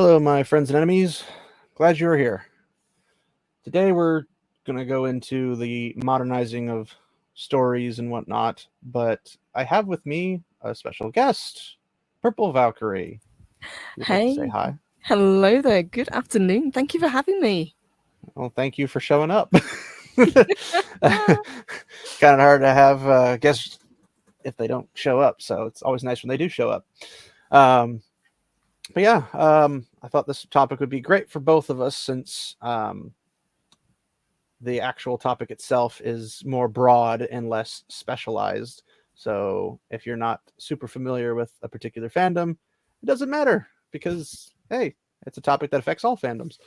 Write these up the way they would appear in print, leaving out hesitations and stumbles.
Hello, my friends and enemies. Glad you're here. Today we're going to go into the modernizing of stories and whatnot, but I have with me a special guest, Purple Valkyrie. You'd like to say Hey, hi? hello there. Good afternoon. Thank you for having me. Well, thank you for showing up. Kind of hard to have guests if they don't show up, so it's always nice when they do show up. Um, but yeah, I thought this topic would be great for both of us since the actual topic itself is more broad and less specialized. So if you're not super familiar with a particular fandom, it doesn't matter because hey, it's a topic that affects all fandoms.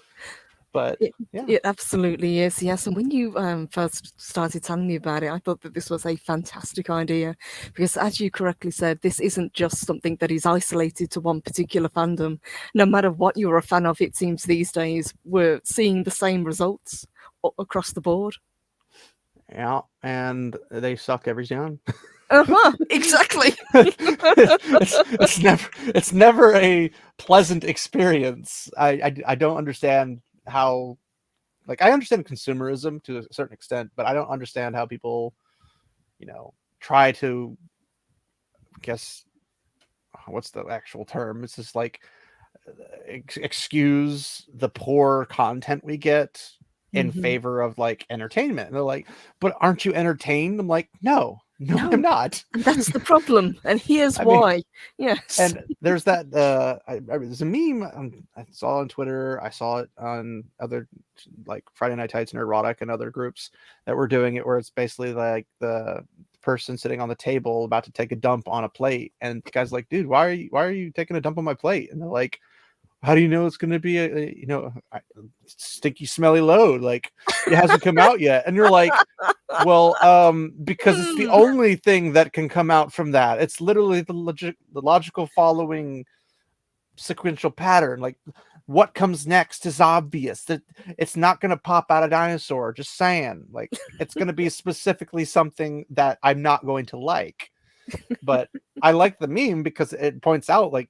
But It, yeah, it absolutely is, yes. And when you first started telling me about it, I thought that this was a fantastic idea because, as you correctly said, this isn't just something that is isolated to one particular fandom. No matter what you're a fan of, it seems these days we're seeing the same results across the board. yeah, and they suck every time. Uh huh. Exactly. It's never a pleasant experience. I don't understand how, like, I understand consumerism to a certain extent, but I don't understand how people, try to, I guess, what's the actual term? It's just like excuse the poor content we get in Hmm. favor of like entertainment. And they're like, but aren't you entertained? I'm like, no, I'm No, not. and that's the problem. And here's I mean, why. Yes. and there's that there's a meme I saw on Twitter. I saw it on other like Friday Night Tights and Erotic and other groups that were doing it, where it's basically like the person sitting on the table about to take a dump on a plate, and the guy's like, "Dude, why are you taking a dump on my plate?" And they're like, how do you know it's going to be a stinky, smelly load? Like it hasn't come out yet, and you're like, well, because it's the Mm. only thing that can come out from that. It's literally the logical following sequential pattern. Like what comes next is obvious. That it's not going to pop out a dinosaur. Just saying, like it's going to be specifically something that I'm not going to like. But I like the meme because it points out like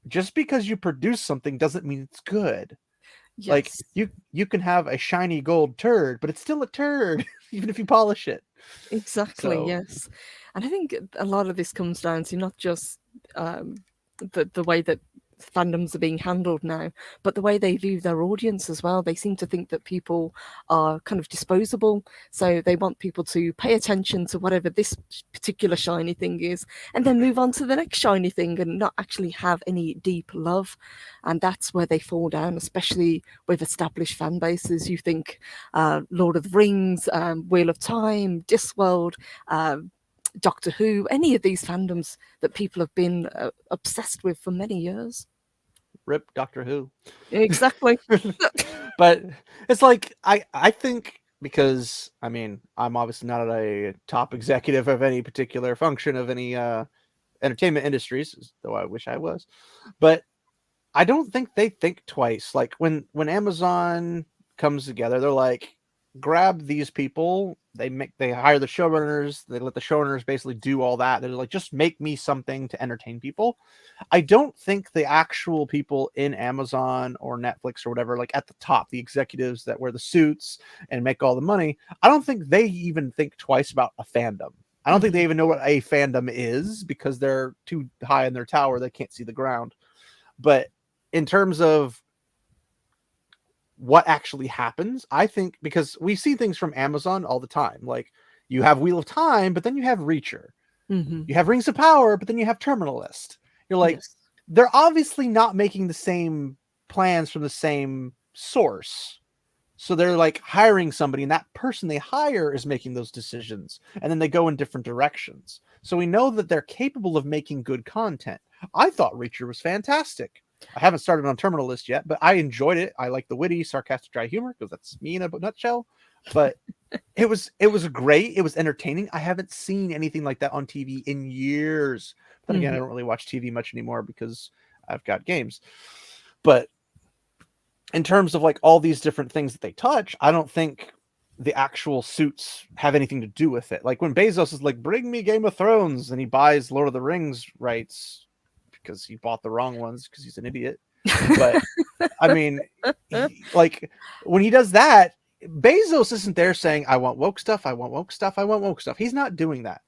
just because you produce something doesn't mean it's good. Like Yes. you can have a shiny gold turd, but it's still a turd, even if you polish it. Exactly, So yes. And I think a lot of this comes down to not just um, the way that fandoms are being handled now, but the way they view their audience as well. They seem to think that people are kind of disposable. So they want people to pay attention to whatever this particular shiny thing is and then move on to the next shiny thing and not actually have any deep love. And that's where they fall down, especially with established fan bases. You think Lord of the Rings, Wheel of Time, Discworld, Doctor Who, any of these fandoms that people have been obsessed with for many years. rip Doctor Who. Exactly. But it's like I think because I mean I'm obviously not a top executive of any particular function of any entertainment industries, though I wish I was. But I don't think they think twice. Like when Amazon comes together, they're like, grab these people. They hire the showrunners. They let the showrunners basically do all that. They're like, just make me something to entertain people. I don't think the actual people in Amazon or Netflix or whatever, like at the top, the executives that wear the suits and make all the money, I don't think they even think twice about a fandom. I don't think they Mhm. even know what a fandom is because they're too high in their tower. They can't see the ground. But in terms of what actually happens, I think because we see things from Amazon all the time. Like you have Wheel of Time, but then you have Reacher. Mhm. You have Rings of Power, but then you have Terminalist. You're like, Yes. they're obviously not making the same plans from the same source. So they're like hiring somebody, and that person they hire is making those decisions. And then they go in different directions. So we know that they're capable of making good content. I thought Reacher was fantastic. I haven't started on Terminal List yet, but I enjoyed it. I like the witty, sarcastic, dry humor because that's me in a nutshell. But it was great. It was entertaining. I haven't seen anything like that on TV in years. Then again, I Mhm. don't really watch TV much anymore because I've got games. But in terms of like all these different things that they touch, I don't think the actual suits have anything to do with it. Like when Bezos is like, "Bring me Game of Thrones," and he buys Lord of the Rings rights because he bought the wrong ones because he's an idiot. But I mean, like when he does that, Bezos isn't there saying, "I want woke stuff. I want woke stuff. I want woke stuff." He's not doing that.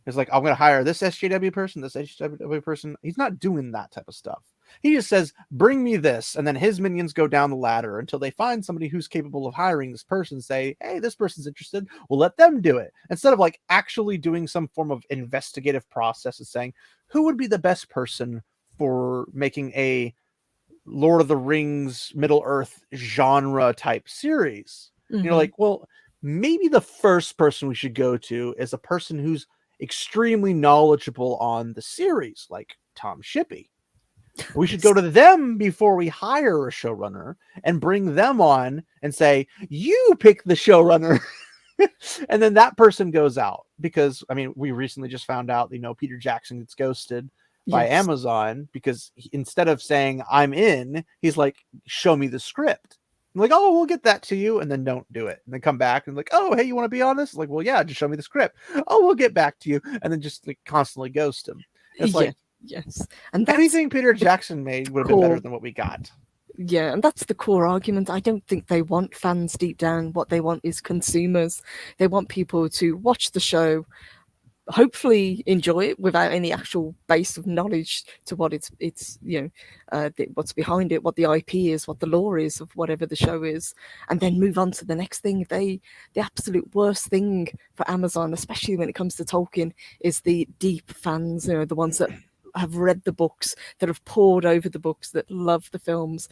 It's like, I'm going to hire this SJW person, this SJW person. He's not doing that type of stuff. He just says, bring me this. And then his minions go down the ladder until they find somebody who's capable of hiring this person, say, hey, this person's interested. We'll let them do it. Instead of like actually doing some form of investigative process and saying, who would be the best person for making a Lord of the Rings, Middle Earth genre type series? Mm-hmm. You're like, well, maybe the first person we should go to is a person who's extremely knowledgeable on the series, like Tom Shippey. We should go to them before we hire a showrunner and bring them on and say, you pick the showrunner. And then that person goes out, because I mean, we recently just found out, Peter Jackson gets ghosted by Amazon because instead of saying I'm in, he's like, show me the script. I'm like, oh, we'll get that to you, and then don't do it, and then come back and like, oh, hey, you want to be on this? Like, well, yeah, just show me the script. Oh, we'll get back to you, and then just like constantly ghost him. It's like, yes, and that's anything Peter Jackson made would have been better than what we got. Yeah, and that's the core argument. I don't think they want fans deep down. What they want is consumers. They want people to watch the show, hopefully enjoy it without any actual base of knowledge to what it's what's behind it, what the IP is, what the lore is of whatever the show is, and then move on to the next thing. The absolute worst thing for Amazon, especially when it comes to Tolkien, is the deep fans, the ones that have read the books, that have pored over the books, that love the films.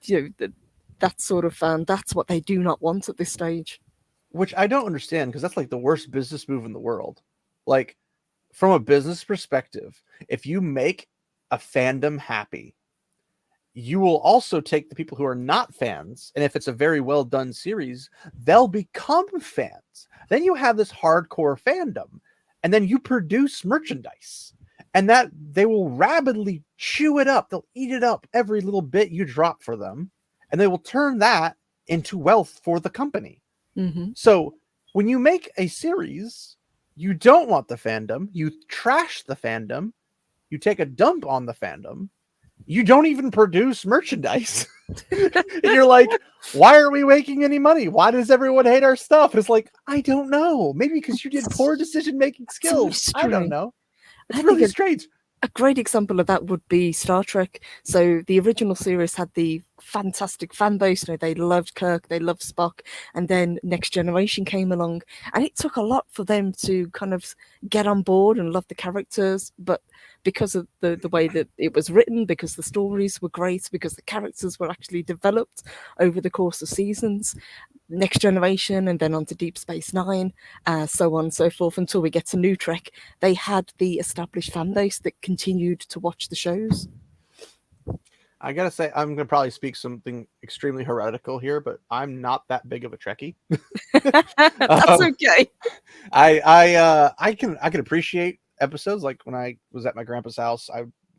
That sort of fan, that's what they do not want at this stage. Which I don't understand, because that's like the worst business move in the world. Like, from a business perspective, if you make a fandom happy, you will also take the people who are not fans, and if it's a very well done series, they'll become fans. Then you have this hardcore fandom, and then you produce merchandise, and that they will rabidly chew it up. They'll eat it up, every little bit you drop for them, and they will turn that into wealth for the company. Mm-hmm. So when you make a series, you don't want the fandom, you trash the fandom, you take a dump on the fandom, you don't even produce merchandise. And you're like, why are we making any money? Why does everyone hate our stuff? And it's like, I don't know. Maybe because you did poor decision-making skills. I don't know. It's really strange. A great example of that would be Star Trek. So the original series had the fantastic fan base. They loved Kirk, they loved Spock, and then Next Generation came along, and it took a lot for them to kind of get on board and love the characters. But because of the way that it was written, because the stories were great, because the characters were actually developed over the course of seasons, Next Generation, and then on to Deep Space Nine, so on and so forth, until we get to New Trek, they had the established fan base that continued to watch the shows. I gotta say, I'm gonna probably speak something extremely heretical here, but I'm not that big of a Trekkie. That's okay. I can appreciate episodes. Like when I was at my grandpa's house,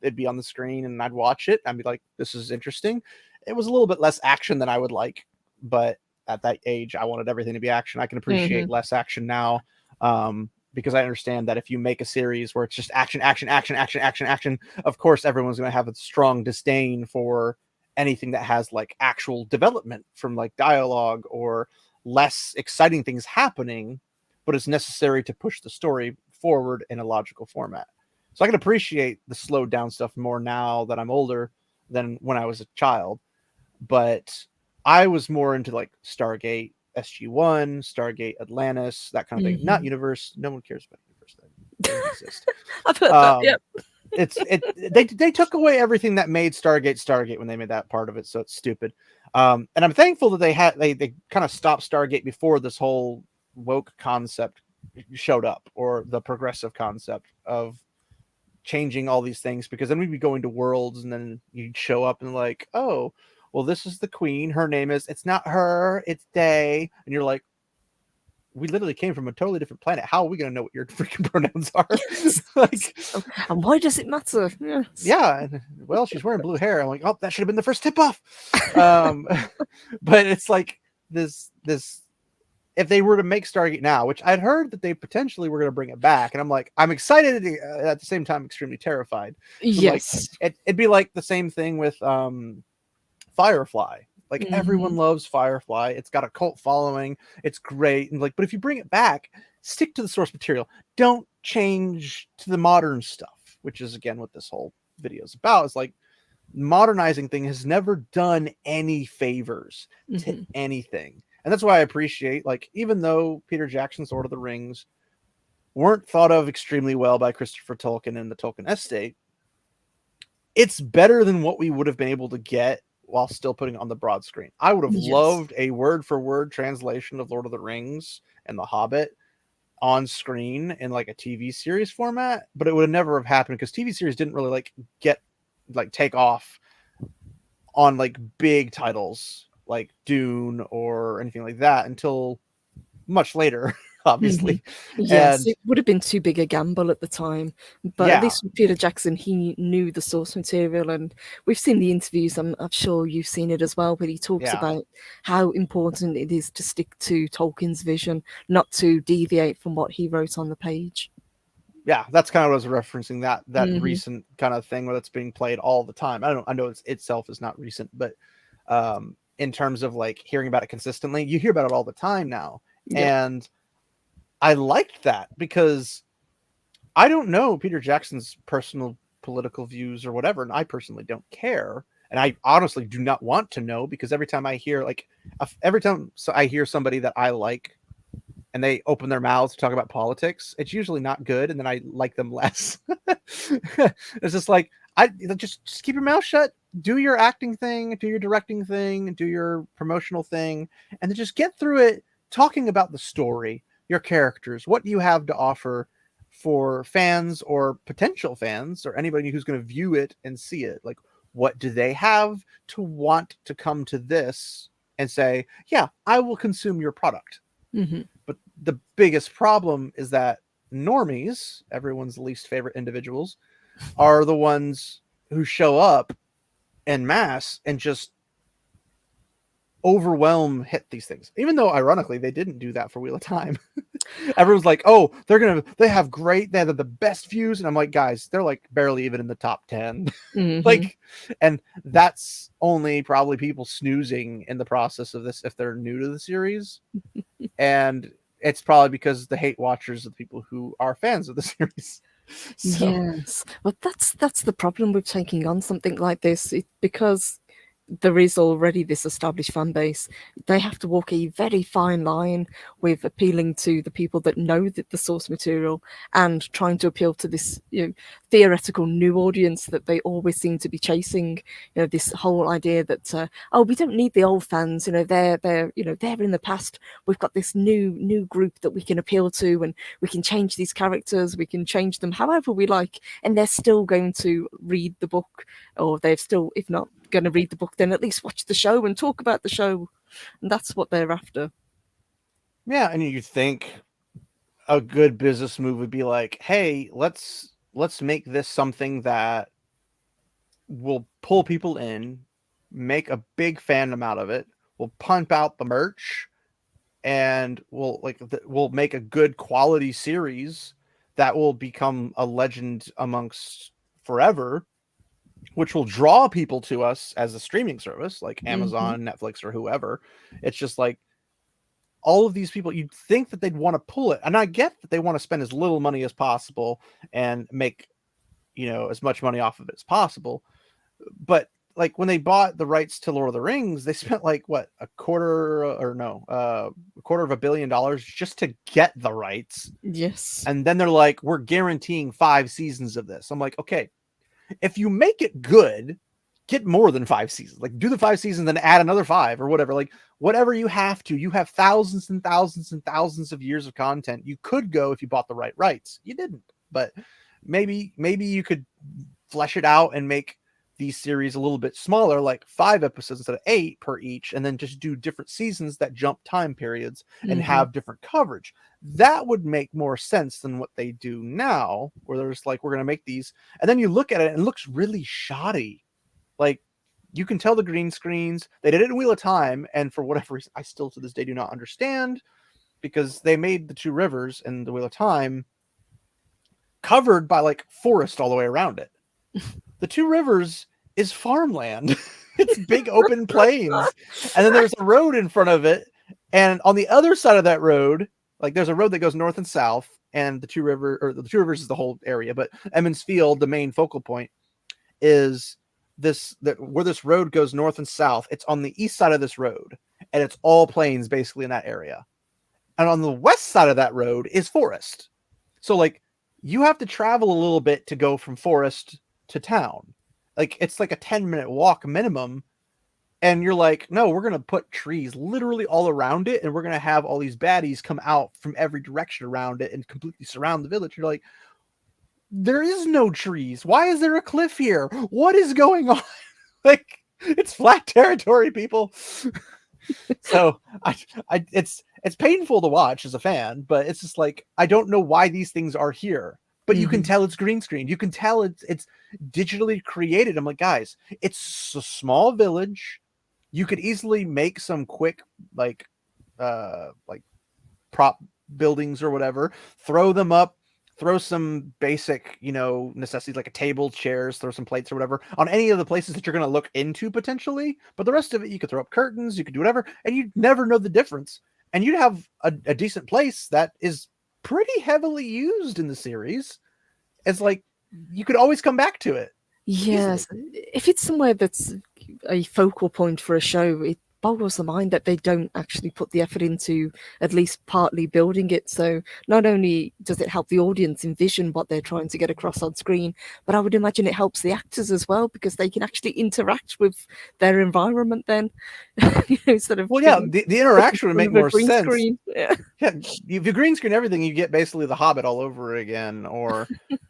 it'd be on the screen and I'd watch it. I'd be like, this is interesting. It was a little bit less action than I would like, but at that age, I wanted everything to be action. I can appreciate less action now, because I understand that if you make a series where it's just action, of course, everyone's going to have a strong disdain for anything that has like actual development from like dialogue or less exciting things happening, but it's necessary to push the story forward in a logical format. So I can appreciate the slowed down stuff more now that I'm older than when I was a child. But I was more into like Stargate SG-1, Stargate Atlantis, that kind of thing. Not Universe. No one cares about Universe. That doesn't exist. I've heard that. Yep. They took away everything that made Stargate when they made that part of it, so it's stupid. And I'm thankful that they kind of stopped Stargate before this whole woke concept showed up, or the progressive concept of changing all these things, because then we'd be going to worlds and then you'd show up and like, oh, well, this is the queen. Her name is, it's not her, it's they. And you're like, we literally came from a totally different planet. How are we going to know what your freaking pronouns are? Like, and why does it matter? Yes. Yeah. Well, she's wearing blue hair. I'm like, oh, that should have been the first tip off. But it's like this if they were to make Stargate now, which I'd heard that they potentially were going to bring it back, and I'm like, I'm excited, at the same time extremely terrified. So I'm like, Yes. it'd be like the same thing with Firefly. Like everyone Hmm. loves Firefly. It's got a cult following. It's great. And like, but if you bring it back, stick to the source material. Don't change to the modern stuff, which is again what this whole video is about. Is like modernizing thing has never done any favors to Hmm. anything. And that's why I appreciate, like, even though Peter Jackson's Lord of the Rings weren't thought of extremely well by Christopher Tolkien and the Tolkien estate, it's better than what we would have been able to get while still putting it on the broad screen. I would have Yes. loved a word for word translation of Lord of the Rings and The Hobbit on screen in like a TV series format, but it would have never have happened because TV series didn't really take off on like big titles like Dune or anything like that until much later, Hmm. obviously. Yes, And it would have been too big a gamble at the time. But at yeah, least with Peter Jackson, he knew the source material, and we've seen the interviews. I'm sure you've seen it as well, but he talks yeah, about how important it is to stick to Tolkien's vision, not to deviate from what he wrote on the page. yeah, that's kind of what I was referencing, that Hmm. recent kind of thing where that's being played all the time. I know it's itself is not recent, but in terms of like hearing about it consistently, you hear about it all the time now. Yeah. And I liked that because I don't know Peter Jackson's personal political views or whatever, and I personally don't care. And I honestly do not want to know because every time I hear every time I hear somebody that I like and they open their mouths to talk about politics, it's usually not good, and then I like them less. It's just like just keep your mouth shut, do your acting thing, do your directing thing, do your promotional thing, and then just get through it talking about the story, your characters, what you have to offer for fans or potential fans or anybody who's going to view it and see it. Like, what do they have to want to come to this and say, yeah, I will consume your product? Hmm. But the biggest problem is that normies, everyone's least favorite individuals, are the ones who show up en masse and just hit these things. Even though ironically they didn't do that for Wheel of Time. Everyone's like, oh, they have the best views. And I'm like, guys, they're like barely even in the top 10. Hmm. Like, and that's only probably people snoozing in the process of this if they're new to the series. And it's probably because the hate watchers are the people who are fans of the series. So Yes. Well, that's the problem with taking on something like this, because there is already this established fan base. They have to walk a very fine line with appealing to the people that know the source material and trying to appeal to this, theoretical new audience that they always seem to be chasing. This whole idea that, oh, we don't need the old fans. They're in the past. We've got this new group that we can appeal to, and we can change these characters. We can change them however we like, and they're still going to read the book, or they're still, if not going to read the book, then at least watch the show and talk about the show. And that's what they're after. yeah, and you think a good business move would be like, hey, let's make this something that will pull people in, make a big fandom out of it, we'll pump out the merch, and we'll make a good quality series that will become a legend amongst forever, which will draw people to us as a streaming service like Hmm. Amazon, Netflix, or whoever. It's just like all of these people, you'd think that they'd want to pull it. And I get that they want to spend as little money as possible and make, as much money off of it as possible. But like when they bought the rights to Lord of the Rings, they spent like what, a quarter of $1 billion just to get the rights. Yes. And then they're like, we're guaranteeing 5 seasons of this. I'm like, okay, if you make it good, get more than 5 seasons. Like do the 5 seasons, then add another 5 or whatever. Like whatever you have to. You have thousands and thousands and thousands of years of content. You could go if you bought the right rights. You didn't, but maybe you could flesh it out and make these series a little bit smaller, like 5 episodes instead of 8 per each, and then just do different seasons that jump time periods and Hmm. have different coverage. That would make more sense than what they do now, where they're just like, we're going to make these, and then you look at it and it looks really shoddy. Like you can tell the green screens. They did it in Wheel of Time, and for whatever reason, I still to this day do not understand because they made the two rivers in the Wheel of Time covered by like forest all the way around it. The two rivers is farmland. It's big open plains. And then there's a road in front of it. And on the other side of that road, like there's a road that goes north and south, and the two rivers is the whole area, but Emmons Field, the main focal point, is where this road goes north and south. It's on the east side of this road, and it's all plains basically in that area. And on the west side of that road is forest. So like you have to travel a little bit to go from forest to town. Like it's like a 10-minute walk minimum. And you're like, no, we're going to put trees literally all around it. And we're going to have all these baddies come out from every direction around it and completely surround the village. You're like, there is no trees. Why is there a cliff here? What is going on? Like, it's flat territory, people. So it's painful to watch as a fan, but it's just like, I don't know why these things are here. But you can tell it's green screen. You can tell it's digitally created. I'm like, guys, it's a small village. You could easily make some quick like prop buildings or whatever, throw them up, throw some basic, necessities like a table, chairs, throw some plates or whatever on any of the places that you're going to look into potentially. But the rest of it, you could throw up curtains, you could do whatever, and you'd never know the difference. And you'd have a decent place that is pretty heavily used in the series. It's like you could always come back to it. Yes, if it's somewhere that's a focal point for a show, it boggles the mind that they don't actually put the effort into at least partly building it. So not only does it help the audience envision what they're trying to get across on screen, but I would imagine it helps the actors as well, because they can actually interact with their environment then. Instead of the interaction would make more sense. Screen. Yeah, if you green screen everything, you get basically The Hobbit all over again or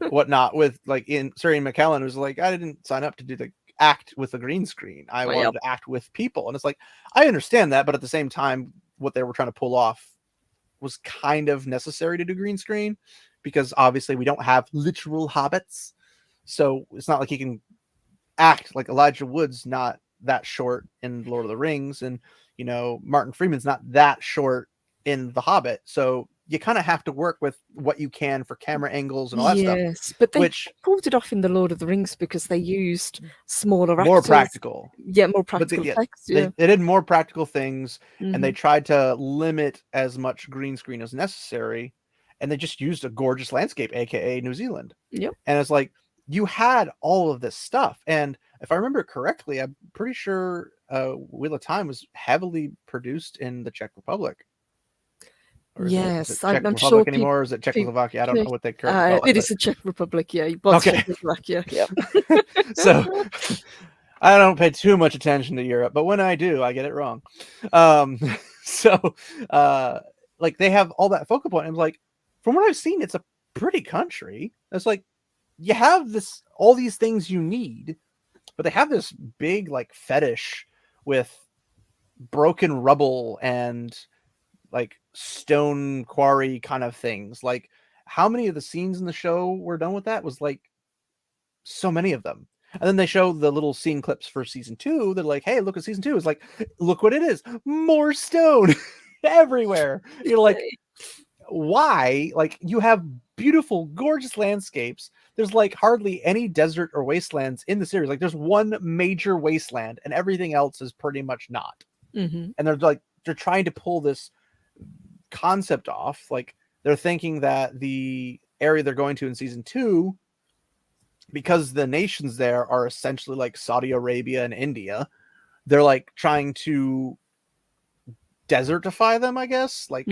whatnot. With like in Sir Ian McKellen was like, I didn't sign up to do the act with a green screen. I wanted to act with people. And it's like, I understand that, but at the same time, what they were trying to pull off was kind of necessary to do green screen, because obviously we don't have literal hobbits. So it's not like he can act like Elijah Wood's not that short in Lord of the Rings, and Martin Freeman's not that short in The Hobbit. So you kind of have to work with what you can for camera angles and all that stuff. Yes, but they pulled it off in The Lord of the Rings because they used smaller actors. More practical. Yeah, more practical effects. They did more practical things, and they tried to limit as much green screen as necessary, and they just used a gorgeous landscape, aka New Zealand. Yep. And it's like, you had all of this stuff. And if I remember correctly, I'm pretty sure Wheel of Time was heavily produced in the Czech Republic. Yes, I'm Republic sure anymore. Or is it Czechoslovakia? I don't know what they currently call it. It is the Czech Republic, yeah. Okay. Czechoslovakia, yeah. So I don't pay too much attention to Europe, but when I do, I get it wrong. So like they have all that focal point. I'm like, from what I've seen, it's a pretty country. It's like you have all these things you need, but they have this big like fetish with broken rubble and like stone quarry kind of things. Like how many of the scenes in the show were done with that? Was like so many of them. And then they show the little scene clips for season 2. They're like, hey, look at season 2. It's like, look what it is. More stone everywhere. You're like, why? Like you have beautiful, gorgeous landscapes. There's like hardly any desert or wastelands in the series. Like there's one major wasteland and everything else is pretty much not. Mm-hmm. And they're trying to pull this concept off. Like they're thinking that the area they're going to in season 2, because the nations there are essentially like Saudi Arabia and India, they're like trying to desertify them, I guess, like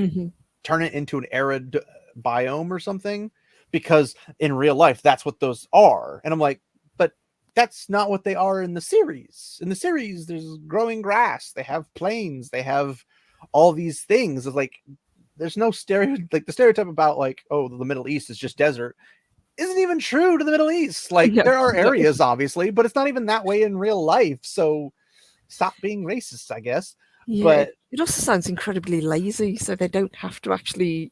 turn it into an arid biome or something, because in real life that's what those are. And I'm like, but that's not what they are in the series. In the series there's growing grass, they have plains, they have all these things. It's like there's no the stereotype about like, oh, the Middle East is just desert isn't even true to the Middle East. Like there are areas obviously, but it's not even that way in real life. So stop being racist, I guess. Yeah, but it also sounds incredibly lazy, so they don't have to actually,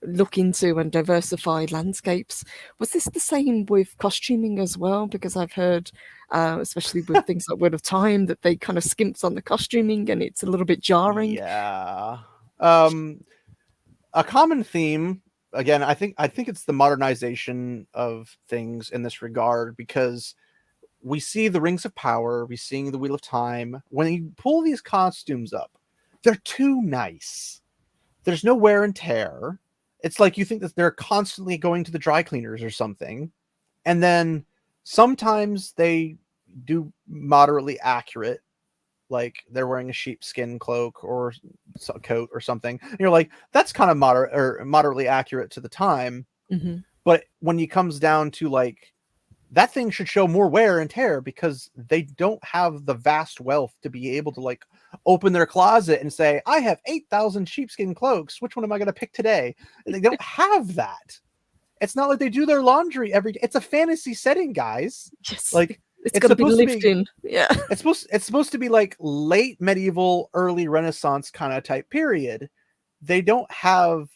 look into and diversify landscapes. Was this the same with costuming as well? Because I've heard, especially with things like Wheel of Time, that they kind of skimps on the costuming and it's a little bit jarring. Yeah. a common theme, again, I think it's the modernization of things in this regard, because we see the Rings of Power, we see the Wheel of Time. When you pull these costumes up, they're too nice. There's no wear and tear. It's like you think that they're constantly going to the dry cleaners or something. And then sometimes they do moderately accurate, like they're wearing a sheepskin cloak or coat or something. And you're like, that's kind of moderate or moderately accurate to the time. Mm-hmm. But when it comes down to like, that thing should show more wear and tear, because they don't have the vast wealth to be able to like open their closet and say, I have 8,000 sheepskin cloaks. Which one am I going to pick today? And they don't have that. It's not like they do their laundry every day. It's a fantasy setting, guys. Yes, Like, it's it's got to be supposed to lived be in. Yeah. it's supposed to be like late medieval, early Renaissance kind of type period. They don't have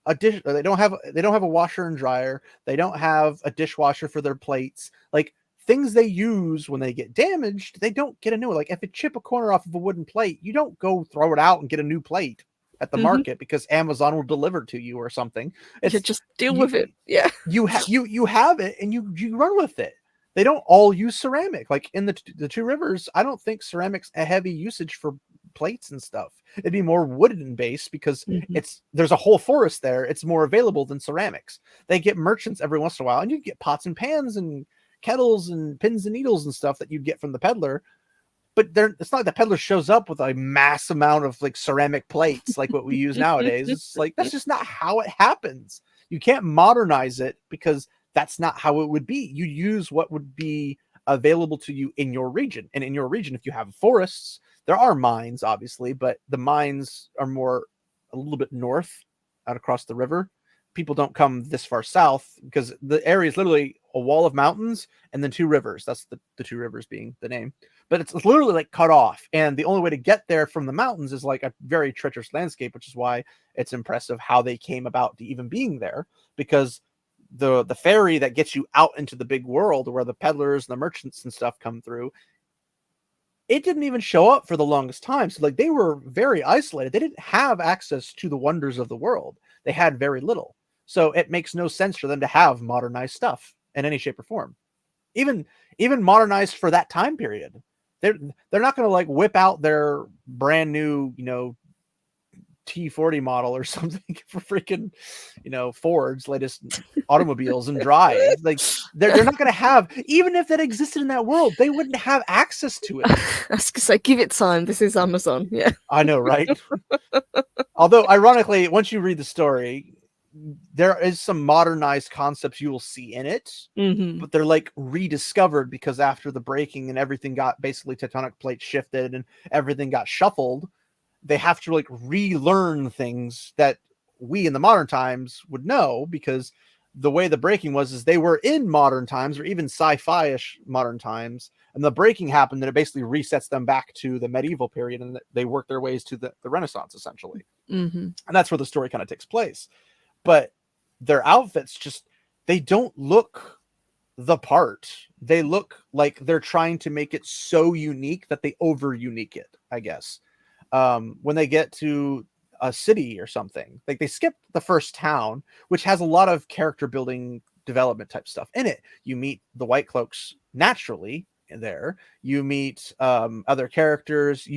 a dish, or they don't have a washer and dryer. They don't have a dishwasher for their plates. Like, things they use when they get damaged, they don't get a new one. Like, if it chip a corner off of a wooden plate, you don't go throw it out and get a new plate at the Mm-hmm. market because Amazon will deliver it to you or something. You It's just deal you with it. Yeah. you have it, and you run with it. They don't all use ceramic. Like in the Two Rivers, I don't think ceramic's a heavy usage for plates and stuff. It'd be more wooden based, because Mm-hmm. there's a whole forest there. It's more available than ceramics. They get merchants every once in a while, and you get pots and pans and kettles and pins and needles and stuff that you'd get from the peddler. But it's not like the peddler shows up with a mass amount of like ceramic plates like what we use nowadays. It's like, that's just not how it happens. You can't modernize it, because that's not how it would be. You use what would be available to you in your region. And in your region, if you have forests, there are mines, obviously, but the mines are more a little bit north, out across the river. People don't come this far south, because the area is literally a wall of mountains and then two rivers. That's the Two Rivers being the name. But it's literally like cut off. And the only way to get there from the mountains is like a very treacherous landscape, which is why it's impressive how they came about to even being there, because the ferry that gets you out into the big world where the peddlers and the merchants and stuff come through, it didn't even show up for the longest time. So like, they were very isolated. They didn't have access to the wonders of the world. They had very little. So it makes no sense for them to have modernized stuff in any shape or form. Even even modernized for that time period. They're not going to like whip out their brand new, T40 model or something for freaking, Ford's latest automobiles and drive. Like, they're not going to have, even if that existed in that world, they wouldn't have access to it. I was gonna say, give it time. This is Amazon. Yeah. I know, right? Although, ironically, once you read the story, there is some modernized concepts you will see in it, Mm-hmm. but they're like rediscovered, because after the breaking and everything got basically tectonic plates shifted and everything got shuffled, they have to like relearn things that we in the modern times would know, because the way the breaking was is they were in modern times, or even sci-fi-ish modern times, and the breaking happened and it basically resets them back to the medieval period, and they work their ways to the Renaissance essentially. Mm-hmm. And that's where the story kind of takes place. But their outfits just, they don't look the part. They look like they're trying to make it so unique that they over unique it, I guess. When they get to a city or something, like they skip the first town, which has a lot of character building development type stuff in it. You meet the White Cloaks naturally there. You meet other characters.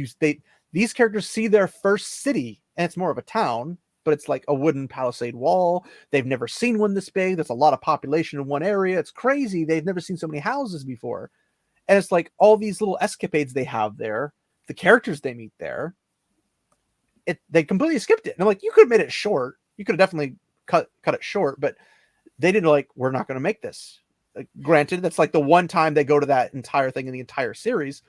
These characters see their first city, and it's more of a town, but it's like a wooden palisade wall. They've never seen one this big. There's a lot of population in one area. It's crazy. They've never seen so many houses before. And it's like all these little escapades they have there, the characters they meet there, they completely skipped it. And I'm like, you could have made it short. You could have definitely cut it short, but they didn't, like, we're not going to make this. Like, granted, that's like the one time they go to that entire thing in the entire series,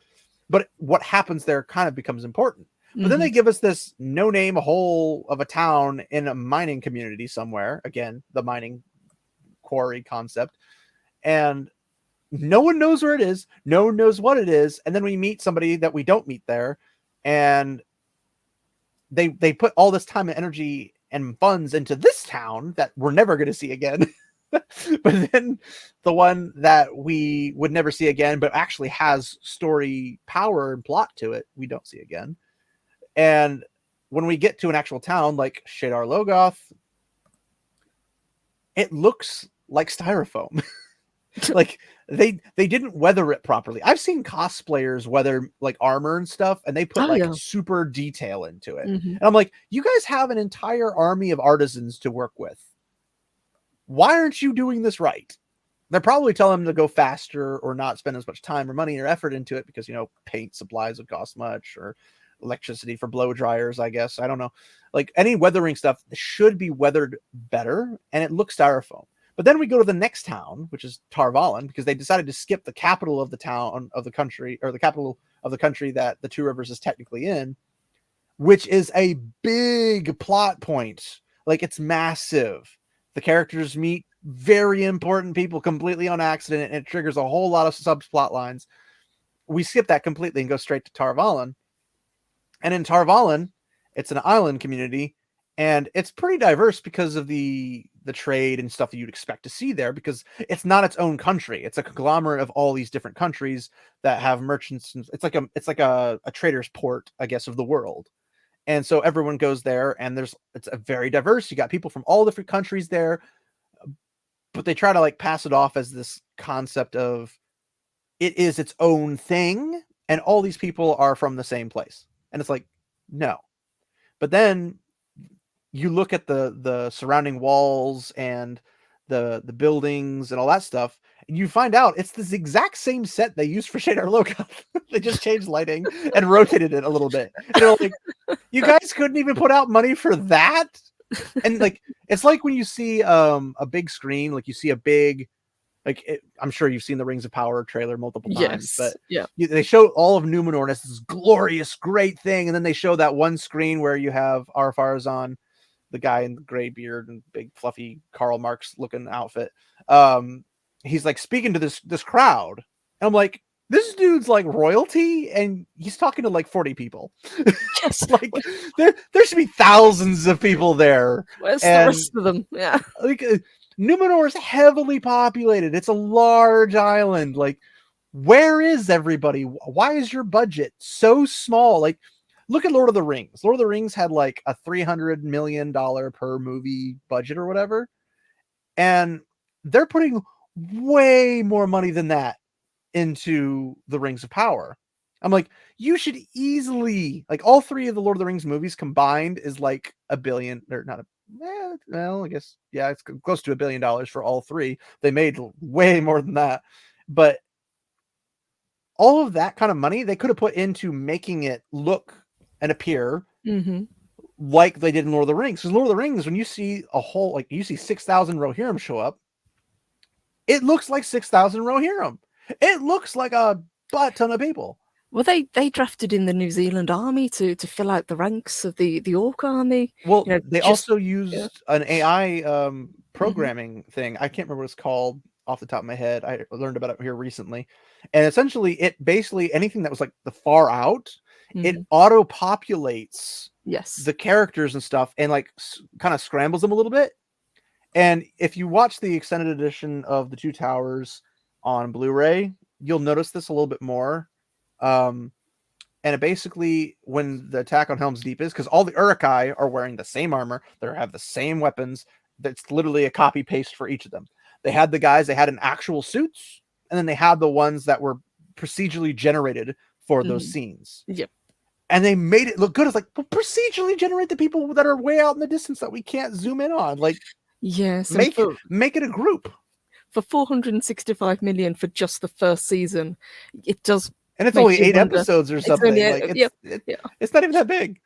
but what happens there kind of becomes important. But then they give us this no-name hole of a town in a mining community somewhere. Again, the mining quarry concept. And no one knows where it is. No one knows what it is. And then we meet somebody that we don't meet there. And they put all this time and energy and funds into this town that we're never going to see again. But then the one that we would never see again, but actually has story power and plot to it, we don't see again. And when we get to an actual town like Shadar Logoth, it looks like styrofoam. Like they didn't weather it properly. I've seen cosplayers weather like armor and stuff, and they put Oh like yeah. super detail into it. Hmm. And I'm like, you guys have an entire army of artisans to work with. Why aren't you doing this right? They're probably telling them to go faster or not spend as much time or money or effort into it because, you know, paint supplies would cost much, or electricity for blow dryers, I guess. I don't know. Like any weathering stuff should be weathered better, and it looks styrofoam. But then we go to the next town, which is Tarvalon, because they decided to skip the capital of the town of the country, or the capital of the country that the Two Rivers is technically in, which is a big plot point. Like it's massive. The characters meet very important people completely on accident, and it triggers a whole lot of subplot lines. We skip that completely and go straight to Tarvalon. And in Tarvalon, it's an island community, and it's pretty diverse because of the trade and stuff that you'd expect to see there, because it's not its own country. It's a conglomerate of all these different countries that have merchants. It's like a trader's port, I guess, of the world. And so everyone goes there, and it's a very diverse. You got people from all different countries there, but they try to like pass it off as this concept of it is its own thing, and all these people are from the same place. And it's like, no. But then you look at the surrounding walls and the buildings and all that stuff, and you find out it's this exact same set they used for Shadar Logoth. They just changed lighting and rotated it a little bit. And you're like, you guys couldn't even put out money for that? And like, it's like when you see a big screen, like you see a big, like I'm sure you've seen the Rings of Power trailer multiple times, Yes. but Yeah. they show all of Numenor as this glorious, great thing, and then they show that one screen where you have Ar-Pharazôn, the guy in the gray beard and big fluffy Karl Marx looking outfit. He's like speaking to this crowd, and I'm like, this dude's like royalty, and he's talking to like 40 people. Yes. Like there should be thousands of people there. Where's the And rest of them? Yeah. like Numenor is heavily populated. It's a large island. Like, where is everybody? Why is your budget so small? Like, look at Lord of the Rings. Lord of the Rings had like a $300 million per movie budget or whatever. And they're putting way more money than that into the Rings of Power. I'm like, you should easily, like, all three of the Lord of the Rings movies combined is like $1 billion, or not well, I guess, yeah, it's close to $1 billion for all three. They made way more than that. But all of that kind of money they could have put into making it look and appear like they did in Lord of the Rings. Because Lord of the Rings, when you see a whole, like, you see 6,000 Rohirrim show up, it looks like 6,000 Rohirrim. It looks like a butt ton of people. Well, they drafted in the New Zealand army to fill out the ranks of the Orc army. Well, You know, they just also used an AI programming thing. I can't remember what it's called off the top of my head. I learned about it here recently. And essentially, it basically, anything that was like the far out, it auto populates yes. the characters and stuff, and like kind of scrambles them a little bit. And if you watch the extended edition of The Two Towers on Blu-ray, you'll notice this a little bit more. And it basically, when the attack on Helm's Deep is, because all the Uruk-hai are wearing the same armor, they have the same weapons. That's literally a copy paste for each of them. They had the guys, they had an actual suits, and then they had the ones that were procedurally generated for those scenes. Yep. And they made it look good. It's like, well, procedurally generate the people that are way out in the distance that we can't zoom in on. Like, yes, make it a group. For 465 million for just the first season, it does. And it's only 8 episodes or something. It's not even that big.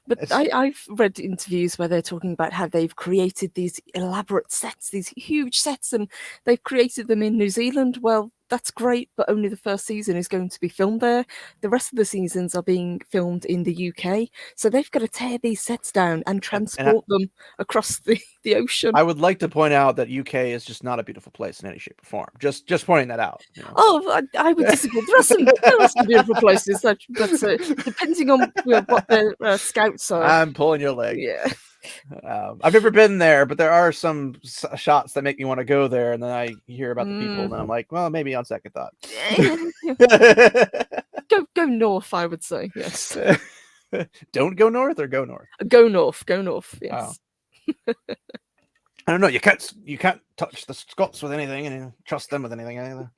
But I've read interviews where they're talking about how they've created these elaborate sets, these huge sets, and they've created them in New Zealand. Well, that's great, but only the first season is going to be filmed there. The rest of the seasons are being filmed in the UK. So they've got to tear these sets down and transport them across the ocean. I would like to point out that UK is just not a beautiful place in any shape or form. Just pointing that out. You know? Oh, I would disagree. There are some beautiful places, but depending on what their scouts are. I'm pulling your leg. Yeah. I've never been there, but there are some shots that make me want to go there, and then I hear about the people, and I'm like, well, maybe on second thought. Go north, I would say. Yes. Don't go north or go north. Go north, go north. Oh, Yes. I don't know. You can't touch the Scots with anything and trust them with anything either.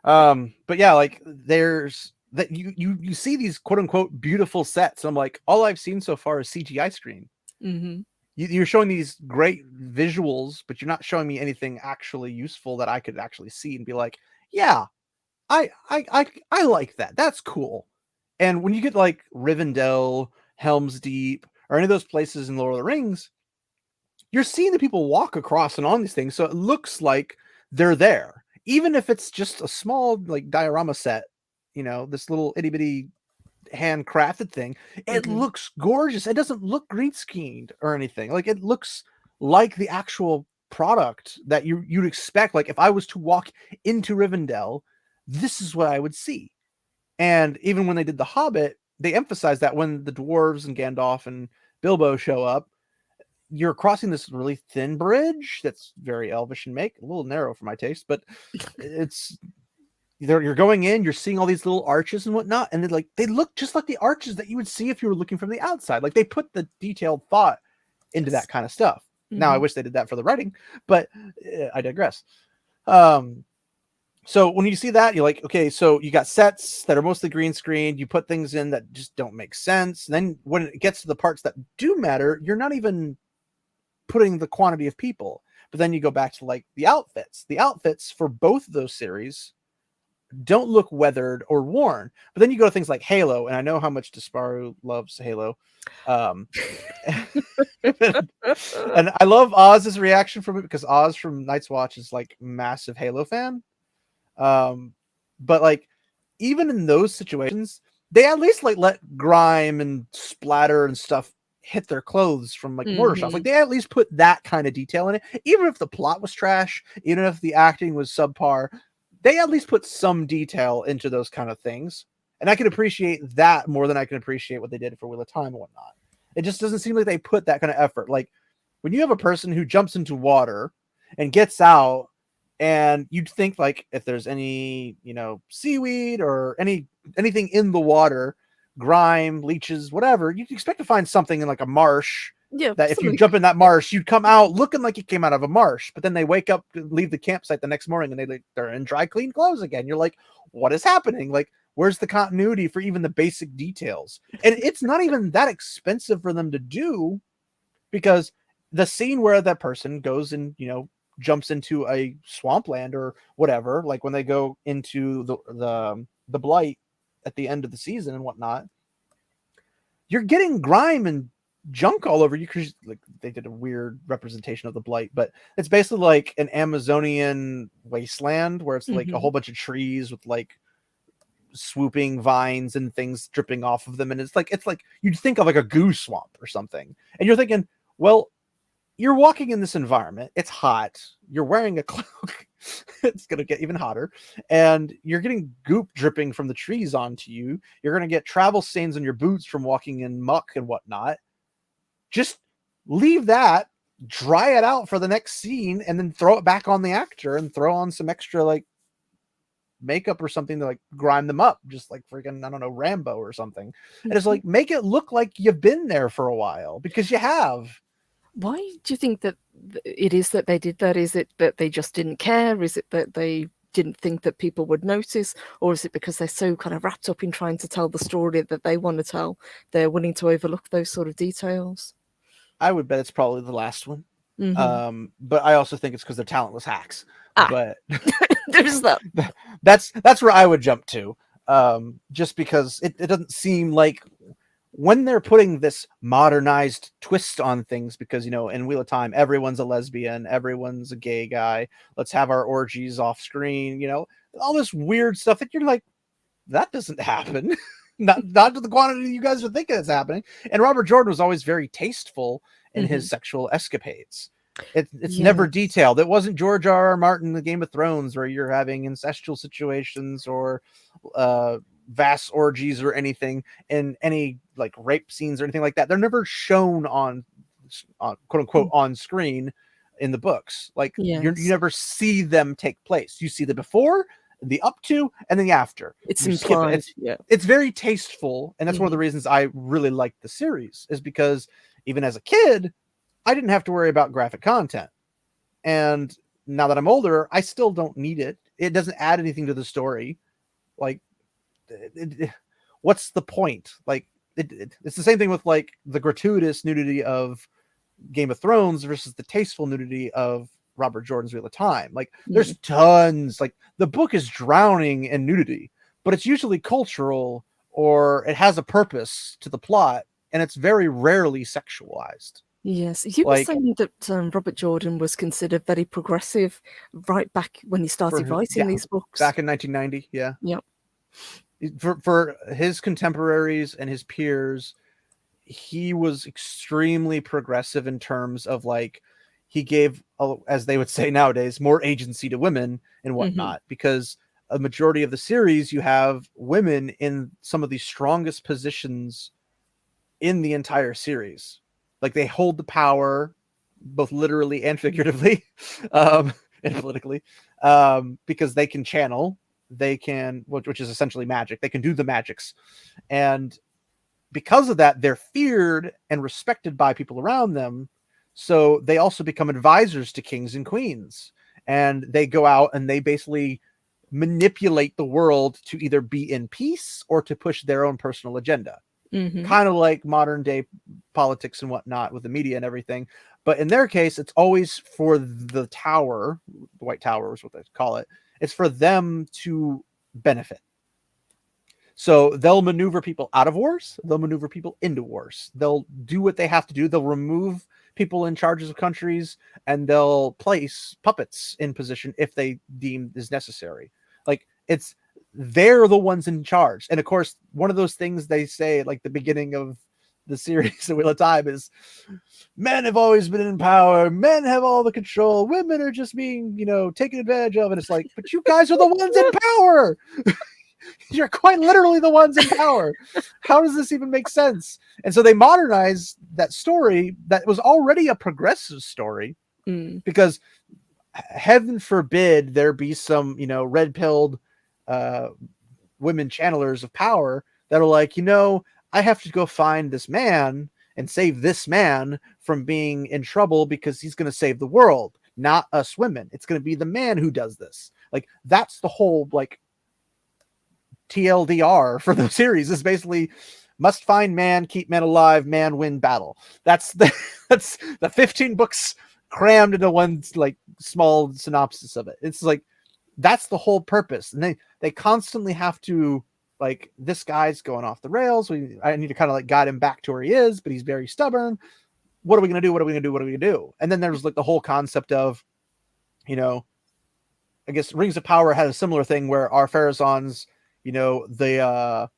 But yeah, like there's that you see these quote unquote beautiful sets. I'm like, all I've seen so far is CGI screen. Mm-hmm. You're showing these great visuals, but you're not showing me anything actually useful that I could actually see and be like, yeah, I like that. That's cool. And when you get like Rivendell, Helm's Deep, or any of those places in Lord of the Rings, you're seeing the people walk across and on these things, so it looks like they're there, even if it's just a small like diorama set. This little itty bitty handcrafted thing. It Mm-hmm. looks gorgeous. It doesn't look green screened or anything. Like it looks like the actual product that you'd expect. Like if I was to walk into Rivendell, this is what I would see. And even when they did The Hobbit, they emphasized that when the dwarves and Gandalf and Bilbo show up, you're crossing this really thin bridge that's very elvish in make, a little narrow for my taste, but it's you're going in, you're seeing all these little arches and whatnot, and they look just like the arches that you would see if you were looking from the outside. Like they put the detailed thought into that Yes. kind of stuff. Now I Mm-hmm. wish they did that for the writing, but I digress. Um, so when you see that, you're like, okay, so you got sets that are mostly green screen. You put things in that just don't make sense. And then when it gets to the parts that do matter, you're not even putting the quantity of people. But then you go back to like the outfits. The outfits for both of those series don't look weathered or worn. But then you go to things like Halo, and I know how much Disparu loves Halo. Um, and I love Oz's reaction from it because Oz from Night's Watch is like massive Halo fan. But like even in those situations, they at least like let grime and splatter and stuff hit their clothes from like mortar shots. Mm-hmm. Like they at least put that kind of detail in it, even if the plot was trash, even if the acting was subpar. They at least put some detail into those kind of things, and I can appreciate that more than I can appreciate what they did for Wheel of Time and whatnot. It just doesn't seem like they put that kind of effort. Like when you have a person who jumps into water and gets out, and you'd think like if there's any seaweed or anything in the water, grime, leeches, whatever, you'd expect to find something in like a marsh, Yeah. that if you Something. jump in that marsh you'd come out looking like you came out of a marsh. But then they wake up to leave the campsite the next morning and they're in dry clean clothes again. You're like, what is happening? Like where's the continuity for even the basic details? And it's not even that expensive for them to do, because the scene where that person goes and jumps into a swampland or whatever, like when they go into the blight at the end of the season and whatnot, you're getting grime and junk all over you, because like they did a weird representation of the blight, but it's basically like an Amazonian wasteland where it's like a Mm-hmm. whole bunch of trees with like swooping vines and things dripping off of them, and it's like you'd think of like a goo swamp or something, and you're thinking, well, you're walking in this environment, it's hot, you're wearing a cloak, it's going to get even hotter, and you're getting goop dripping from the trees onto you, you're going to get travel stains on your boots from walking in muck and whatnot. Just leave that, dry it out for the next scene, and then throw it back on the actor and throw on some extra like makeup or something to like grime them up, just like freaking, I don't know, Rambo or something. And it's like, make it look like you've been there for a while, because you have. Why do you think that it is that they did that? Is it that they just didn't care? Is it that they didn't think that people would notice? Or is it because they're so kind of wrapped up in trying to tell the story that they want to tell, they're willing to overlook those sort of details? I would bet it's probably the last one. Mm-hmm. But I also think it's because they're talentless hacks. Ah, But there's that. that's where I would jump to. Just because it doesn't seem like when they're putting this modernized twist on things, because in Wheel of Time everyone's a lesbian, everyone's a gay guy, let's have our orgies off screen, all this weird stuff that you're like, that doesn't happen. Not to the quantity you guys are thinking it's happening. And Robert Jordan was always very tasteful in Mm-hmm. his sexual escapades. It's Yeah. never detailed. It wasn't George R. R. Martin, the Game of Thrones, where you're having incestual situations or vast orgies or anything, in any like rape scenes or anything like that. They're never shown on quote unquote on screen in the books. Like you Yes. never see them take place. You see the before the up to, and the after. It's You skip it. implied, yeah. It's very tasteful, and that's one of the Mhm. reasons I really like the series, is because even as a kid, I didn't have to worry about graphic content. And now that I'm older, I still don't need it. It doesn't add anything to the story. Like, what's the point? Like, it's the same thing with like the gratuitous nudity of Game of Thrones versus the tasteful nudity of Robert Jordan's Wheel of Time. Like, there's tons. Like, the book is drowning in nudity, but it's usually cultural or it has a purpose to the plot, and it's very rarely sexualized. Yes, you were Like, saying that Robert Jordan was considered very progressive right back when he started writing yeah, these books. back in 1990, yeah. Yep. For his contemporaries and his peers, he was extremely progressive in terms of like he gave, as they would say nowadays, more agency to women and whatnot, because a majority of the series you have women in some of the strongest positions in the entire series. Like, they hold the power both literally and figuratively, and politically, because they can channel, they can, which is essentially magic, they can do the magics, and because of that, they're feared and respected by people around them. So they also become advisors to kings and queens. And they go out and they basically manipulate the world to either be in peace or to push their own personal agenda. Kind of like modern day politics and whatnot with the media and everything. But in their case, it's always for the tower, the White Tower is what they call it. It's for them to benefit. So they'll maneuver people out of wars. They'll maneuver people into wars. They'll do what they have to do. They'll remove people in charges of countries, and they'll place puppets in position if they deem is necessary. Like, they're the ones in charge. And of course, one of those things they say at like the beginning of the series, The Wheel of Time, is men have always been in power. Men have all the control. Women are just being, taken advantage of. And it's like, but you guys are the ones in power. You're quite literally the ones in power. How does this even make sense? And so they modernize that story that was already a progressive story, because heaven forbid there be some, red-pilled women channelers of power that are like, I have to go find this man and save this man from being in trouble because he's going to save the world, not us women. It's going to be the man who does this. Like, that's the whole, like, TLDR for the series, is basically must find man, keep man alive, man win battle. That's the 15 books crammed into one like small synopsis of it. It's like, that's the whole purpose. And they constantly have to, like, this guy's going off the rails. I need to kind of like guide him back to where he is, but he's very stubborn. What are we going to do? What are we going to do? What are we going to do? And then there's like the whole concept of, I guess Rings of Power had a similar thing where our Pharazons, the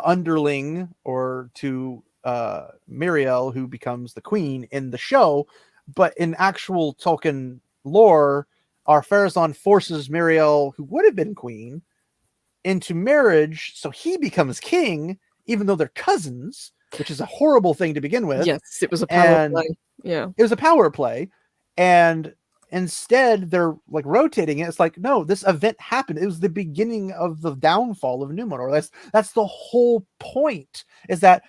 underling, or to Miriel, who becomes the queen in the show, but in actual Tolkien lore, our Pharazon forces Miriel, who would have been queen, into marriage, so he becomes king, even though they're cousins, which is a horrible thing to begin with. Yes, it was a power play. Yeah, it was a power play, and instead they're like rotating it. It's like, no, this event happened. It was the beginning of the downfall of Numenor. That's the whole point, is that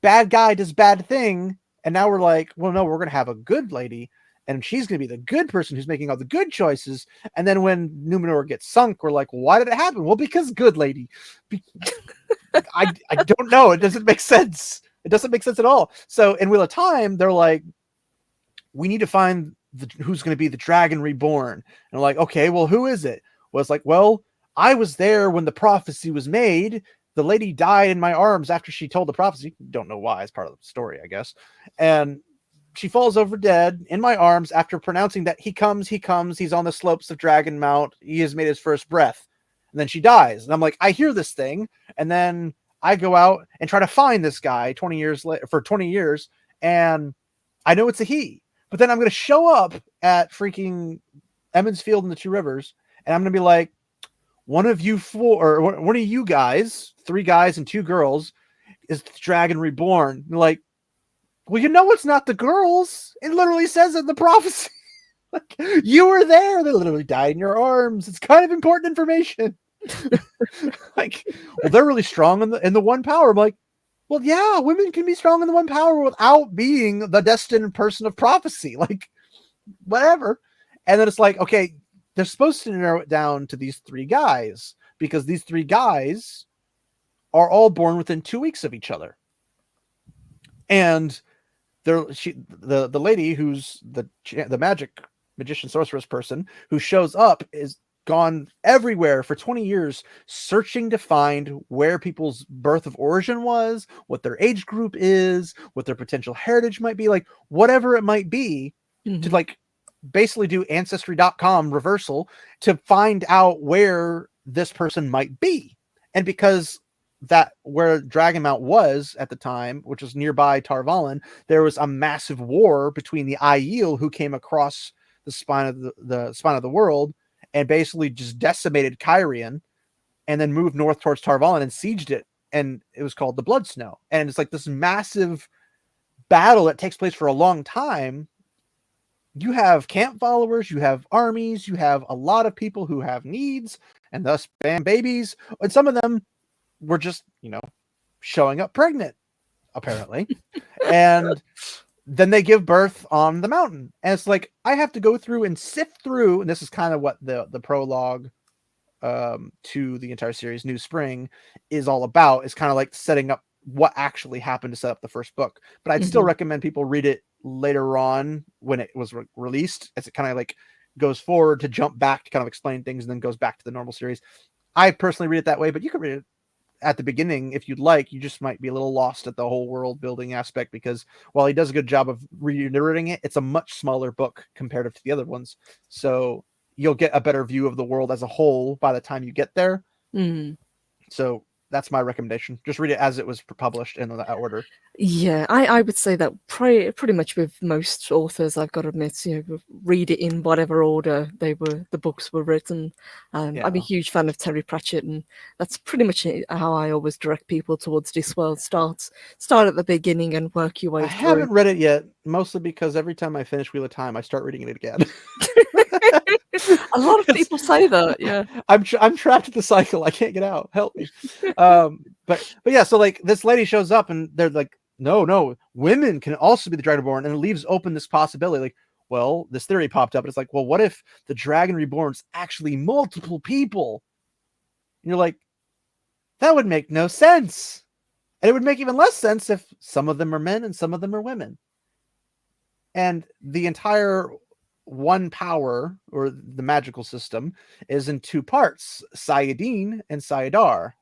bad guy does bad thing, and now we're like, well, no, we're gonna have a good lady, and she's gonna be the good person who's making all the good choices. And then when Numenor gets sunk, we're like, why did it happen? Well, because good lady. I don't know. It doesn't make sense. It doesn't make sense at all. So in Wheel of Time, they're like, we need to find who's going to be the dragon reborn. And I'm like, okay, well, who is it? Well, it's like, well, I was there when the prophecy was made. The lady died in my arms after she told the prophecy. Don't know why. It's part of the story, I guess. And she falls over dead in my arms after pronouncing that he comes, he's on the slopes of Dragon Mount. He has made his first breath. And then she dies. And I'm like, I hear this thing. And then I go out and try to find this guy 20 years later, for 20 years. And I know it's a he. But then I'm going to show up at freaking Emmons Field in the Two Rivers, and I'm going to be like, one of you guys, 3 guys and 2 girls, is the dragon reborn. And like, well, it's not the girls. It literally says in the prophecy. Like, you were there. They literally died in your arms. It's kind of important information. Like, well, they're really strong in the one power. I'm like, well, yeah, women can be strong in the one power without being the destined person of prophecy. Like, whatever. And then it's like, okay, they're supposed to narrow it down to these three guys because these three guys are all born within 2 weeks of each other. And the lady who's the magician sorceress person who shows up is gone everywhere for 20 years searching to find where people's birth of origin was, what their age group is, what their potential heritage might be, like whatever it might be, to like basically do ancestry.com reversal to find out where this person might be. And because that where Dragonmount was at the time, which was nearby Tarvalon, there was a massive war between the Aiel who came across the spine of the spine of the world and basically just decimated Kyrian, and then moved north towards Tarvalon and sieged it, and it was called the Blood Snow. And it's like this massive battle that takes place for a long time. You have camp followers, you have armies, you have a lot of people who have needs, and thus bam babies, and some of them were just, showing up pregnant, apparently. And then they give birth on the mountain. And it's like, I have to go through and sift through, and this is kind of what the prologue to the entire series, New Spring, is all about, is kind of like setting up what actually happened to set up the first book. But I'd still recommend people read it later on when it was released, as it kind of like goes forward to jump back to kind of explain things and then goes back to the normal series. I personally read it that way, but you can read it at the beginning if you'd like. You just might be a little lost at the whole world building aspect, because while he does a good job of reiterating it, it's a much smaller book comparative to the other ones. So you'll get a better view of the world as a whole by the time you get there. So that's my recommendation. Just read it as it was published in that order. Yeah, I would say that pretty much with most authors, I've got to admit, read it in whatever order the books were written. I'm a huge fan of Terry Pratchett, and that's pretty much how I always direct people towards this world. Start at the beginning and work your way through. I haven't read it yet, mostly because every time I finish Wheel of Time, I start reading it again. A lot of people say that, yeah. I'm trapped in the cycle. I can't get out. Help me. But yeah, so like this lady shows up and they're like, no, women can also be the Dragonborn, and it leaves open this possibility. Like, well, this theory popped up, and it's like, well, what if the Dragon Reborn's actually multiple people? And you're like, that would make no sense. And it would make even less sense if some of them are men and some of them are women. And the entire one power, or the magical system, is in two parts: Sayadine and Sayadar.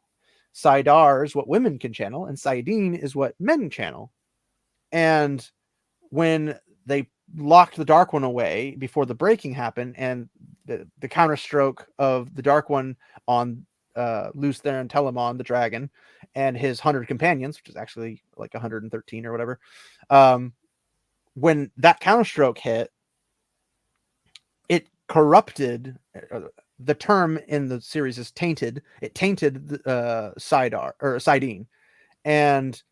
Sayadar is what women can channel, and Sayadine is what men channel. And when they locked the Dark One away before the breaking happened, and the counterstroke of the Dark One on Lews Therin Telamon, the dragon, and his 100 companions, which is actually like 113 or whatever, when that counterstroke hit, it corrupted. The term in the series is tainted. It tainted Sidar or Sidine, and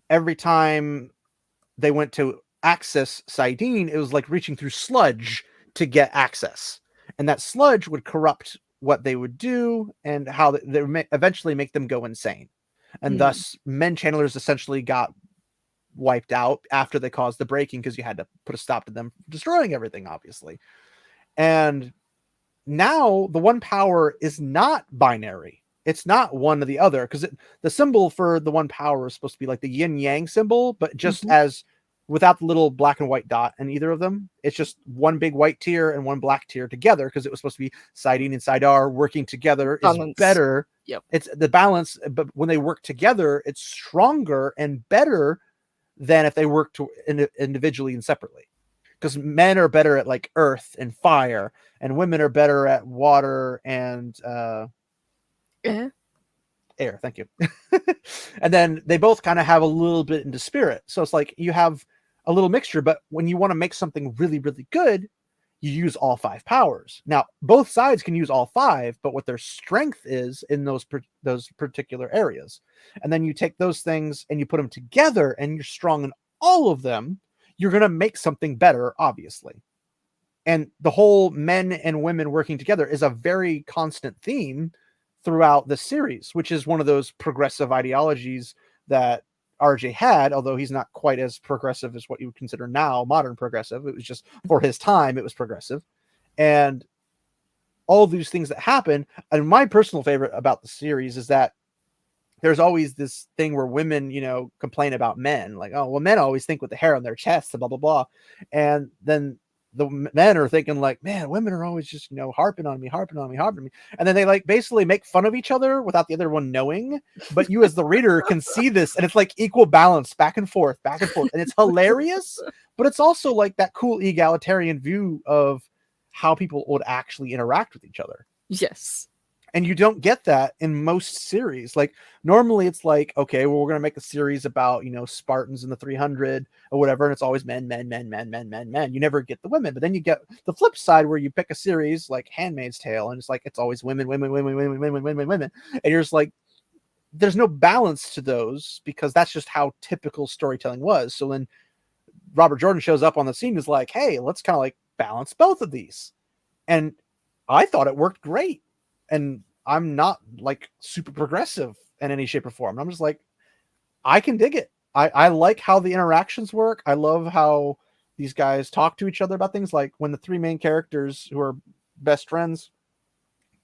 every time they went to access Sidine, it was like reaching through sludge to get access, and that sludge would corrupt what they would do and how they would eventually make them go insane, and thus men channelers essentially got wiped out after they caused the breaking, because you had to put a stop to them destroying everything, obviously. And now the one power is not binary. It's not one or the other, because the symbol for the one power is supposed to be like the yin yang symbol, but just as without the little black and white dot in either of them. It's just one big white tier and one black tier together, because it was supposed to be Sidine and Sidar working together Balance. is better. Yep. It's the balance, but when they work together, it's stronger and better than if they work individually and separately. Because men are better at like earth and fire, and women are better at water and air. Thank you. And then they both kind of have a little bit into spirit. So it's like you have a little mixture, but when you want to make something really, really good, you use all five powers. Now, both sides can use all five, but what their strength is in those particular areas. And then you take those things and you put them together, and you're strong in all of them. You're going to make something better, obviously. And the whole men and women working together is a very constant theme throughout the series, which is one of those progressive ideologies that RJ had, although he's not quite as progressive as what you would consider now modern progressive. It was just for his time, it was progressive. And all these things that happen. And my personal favorite about the series is that there's always this thing where women, complain about men, like, oh, well, men always think with the hair on their chest, and blah, blah, blah. And then the men are thinking like, man, women are always just, harping on me. And then they like basically make fun of each other without the other one knowing. But you as the reader can see this, and it's like equal balance, back and forth. And it's hilarious, but it's also like that cool egalitarian view of how people would actually interact with each other. Yes. And you don't get that in most series. Like normally it's like, okay, well, we're going to make a series about, Spartans in the 300 or whatever. And it's always men. You never get the women, but then you get the flip side where you pick a series like Handmaid's Tale. And it's like, it's always women. And you're just like, there's no balance to those because that's just how typical storytelling was. So then Robert Jordan shows up on the scene is like, hey, let's kind of like balance both of these. And I thought it worked great. And I'm not like super progressive in any shape or form. I'm just like, I can dig it. I like how the interactions work. I love how these guys talk to each other about things, like when the three main characters who are best friends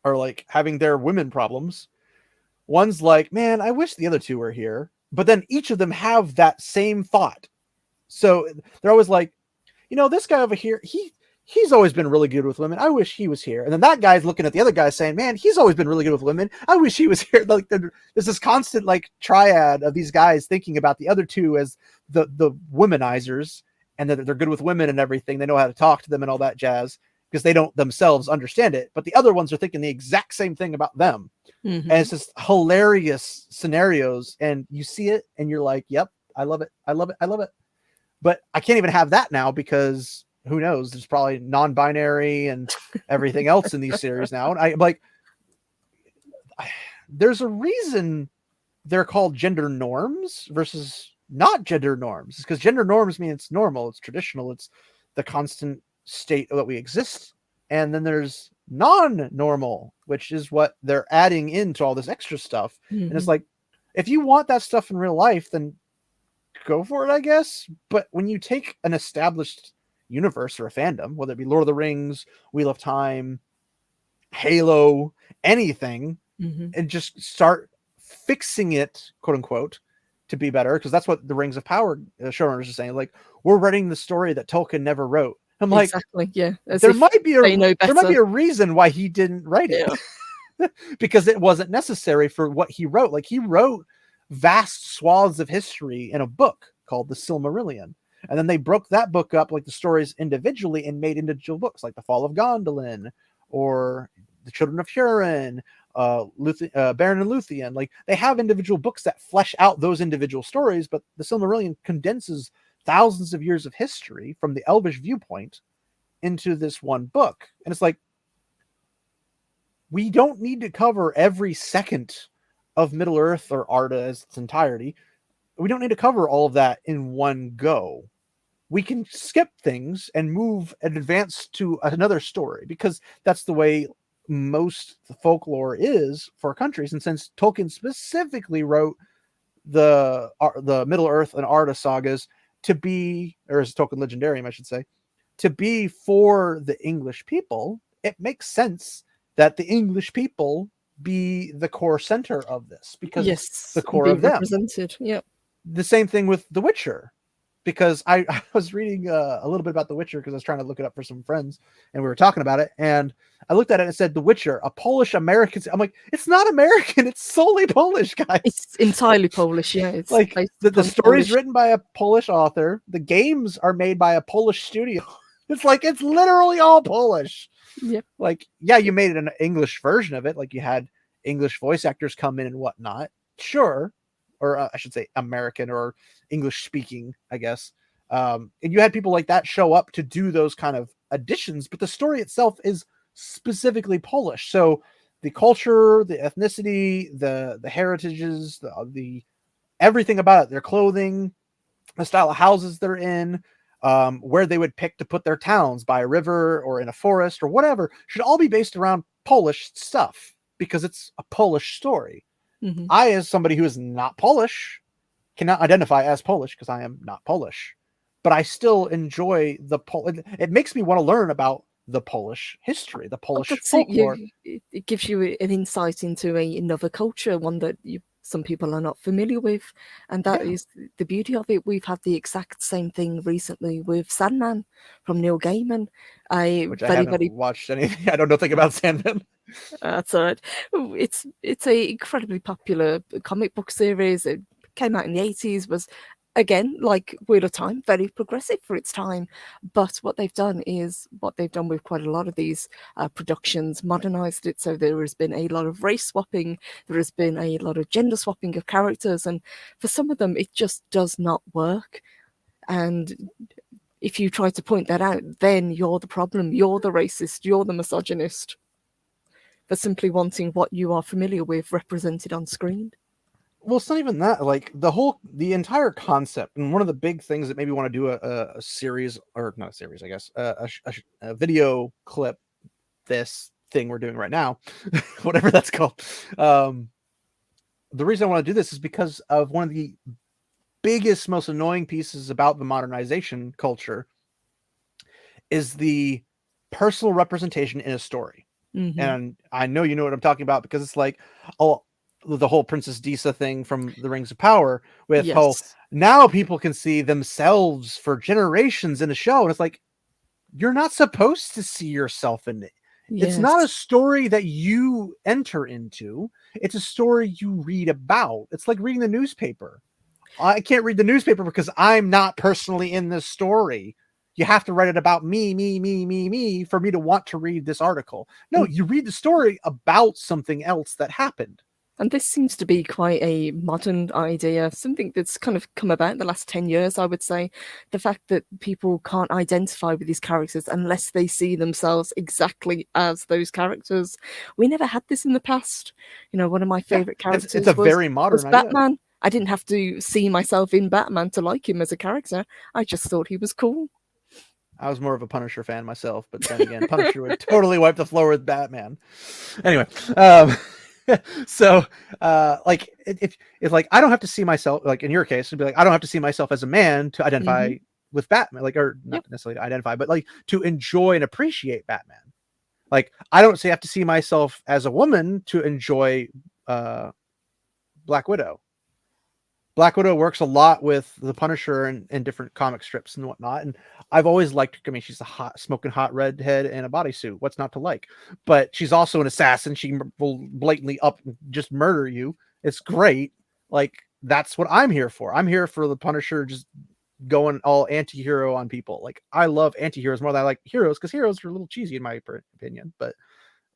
are like having their women problems. One's like, man, I wish the other two were here. But then each of them have that same thought. So they're always like, this guy over here, he's always been really good with women. I wish he was here. And then that guy's looking at the other guy saying, man, he's always been really good with women. I wish he was here. Like there's this constant like triad of these guys thinking about the other two as the womanizers, and that they're good with women and everything. They know how to talk to them and all that jazz because they don't themselves understand it. But the other ones are thinking the exact same thing about them. Mm-hmm. And it's just hilarious scenarios. And you see it and you're like, yep, I love it. But I can't even have that now because who knows? There's probably non-binary and everything else in these series now. And I'm like, there's a reason they're called gender norms versus not gender norms, because gender norms mean it's normal, it's traditional, it's the constant state that we exist. And then there's non-normal, which is what they're adding into all this extra stuff. Mm-hmm. And it's like, if you want that stuff in real life, then go for it, I guess. But when you take an established universe or a fandom, whether it be Lord of the Rings, Wheel of Time, Halo, anything, mm-hmm. and just start fixing it, quote unquote, to be better, because that's what the Rings of Power showrunners are saying. Like, we're writing the story that Tolkien never wrote. I'm like, exactly, yeah. There might be a reason why he didn't write it, because it wasn't necessary for what he wrote. Like, he wrote vast swaths of history in a book called the Silmarillion. And then they broke that book up, like the stories individually, and made individual books like The Fall of Gondolin or The Children of Hurin, Beren and Luthien. Like, they have individual books that flesh out those individual stories, but the Silmarillion condenses thousands of years of history from the Elvish viewpoint into this one book. And it's like, we don't need to cover every second of Middle Earth or Arda as its entirety. We don't need to cover all of that in one go. We can skip things and move and advance to another story, because that's the way most folklore is for countries. And since Tolkien specifically wrote the Middle Earth and Arda sagas to be, or as Tolkien Legendarium, I should say, to be for the English people, it makes sense that the English people be the core center of this, because it's the core of them. Represented. Yeah. The same thing with The Witcher, because I was reading a little bit about The Witcher because I was trying to look it up for some friends, and we were talking about it, and I looked at it and it said The Witcher, a Polish American. I'm like, it's not American, it's solely Polish, guys. It's entirely Polish, yeah. It's like the story's written by a Polish author, the games are made by a Polish studio. It's like, it's literally all Polish. Yep. Like, yeah, you made an English version of it, like you had English voice actors come in and whatnot, sure. Or I should say American or English speaking, I guess. And you had people like that show up to do those kind of additions, but the story itself is specifically Polish. So the culture, the ethnicity, the heritages, the everything about it, their clothing, the style of houses they're in, where they would pick to put their towns, by a river or in a forest or whatever, should all be based around Polish stuff because it's a Polish story. Hmm. I, as somebody who is not Polish, cannot identify as Polish because I am not Polish, but I still enjoy it makes me want to learn about the Polish history, the Well, Polish that's it. folklore. It gives you an insight into another culture, one that some people are not familiar with, and that Yeah, is the beauty of it. We've had the exact same thing recently with Sandman from Neil Gaiman. I which I very haven't very watched anything. I don't know nothing about Sandman. That's all right. It's a incredibly popular comic book series. It came out in the 80s, was again like Wheel of Time, very progressive for its time. But what they've done is what they've done with quite a lot of these productions, modernized it. So there has been a lot of race swapping, there has been a lot of gender swapping of characters, and for some of them, it just does not work. And if you try to point that out, then you're the problem. You're the racist. You're the misogynist for simply wanting what you are familiar with represented on screen. Well, it's not even that. Like the entire concept, and one of the big things that maybe want to do a series, or not a series, I guess, a video clip. This thing we're doing right now, whatever that's called. Um, the reason I want to do this is because of one of the biggest, most annoying pieces about the modernization culture is the personal representation in a story. Mm-hmm. And I know you know what I'm talking about because it's like, oh, the whole Princess Disa thing from the Rings of Power with how Yes. now people can see themselves for generations in a show. And it's like, you're not supposed to see yourself in it. It's not a Yes. story that you enter into. It's a story you read about. It's like reading the newspaper. I can't read the newspaper because I'm not personally in this story. You have to write it about me for me to want to read this article. No, And you read the story about something else that happened. and this seems to be quite a modern idea, something that's kind of come about in the last 10 years, I would say. The fact that people can't identify with these characters unless they see themselves exactly as those characters. We never had this in the past. One of my Yeah, favorite it's a characters very was modern idea. Batman. I didn't have to see myself in Batman to like him as a character. I just thought he was cool. I was more of a Punisher fan myself, but then again, Punisher would totally wipe the floor with Batman. Anyway, um, so like if like I don't have to see myself, like in your case, it'd be like I don't have to see myself as a man to Hmm. identify with Batman, like, or not Yep. necessarily identify, but like to enjoy and appreciate Batman. Like I don't have to see myself as a woman to enjoy uh Black Widow. Black Widow works a lot with the Punisher and different comic strips and whatnot. And I've always liked her. I mean, she's a hot, smoking hot redhead in a bodysuit. What's not to like? But she's also an assassin. She will blatantly just murder you. It's great. Like, that's what I'm here for. I'm here for the Punisher just going all anti-hero on people. Like, I love anti-heroes more than I like heroes because heroes are a little cheesy in my opinion. But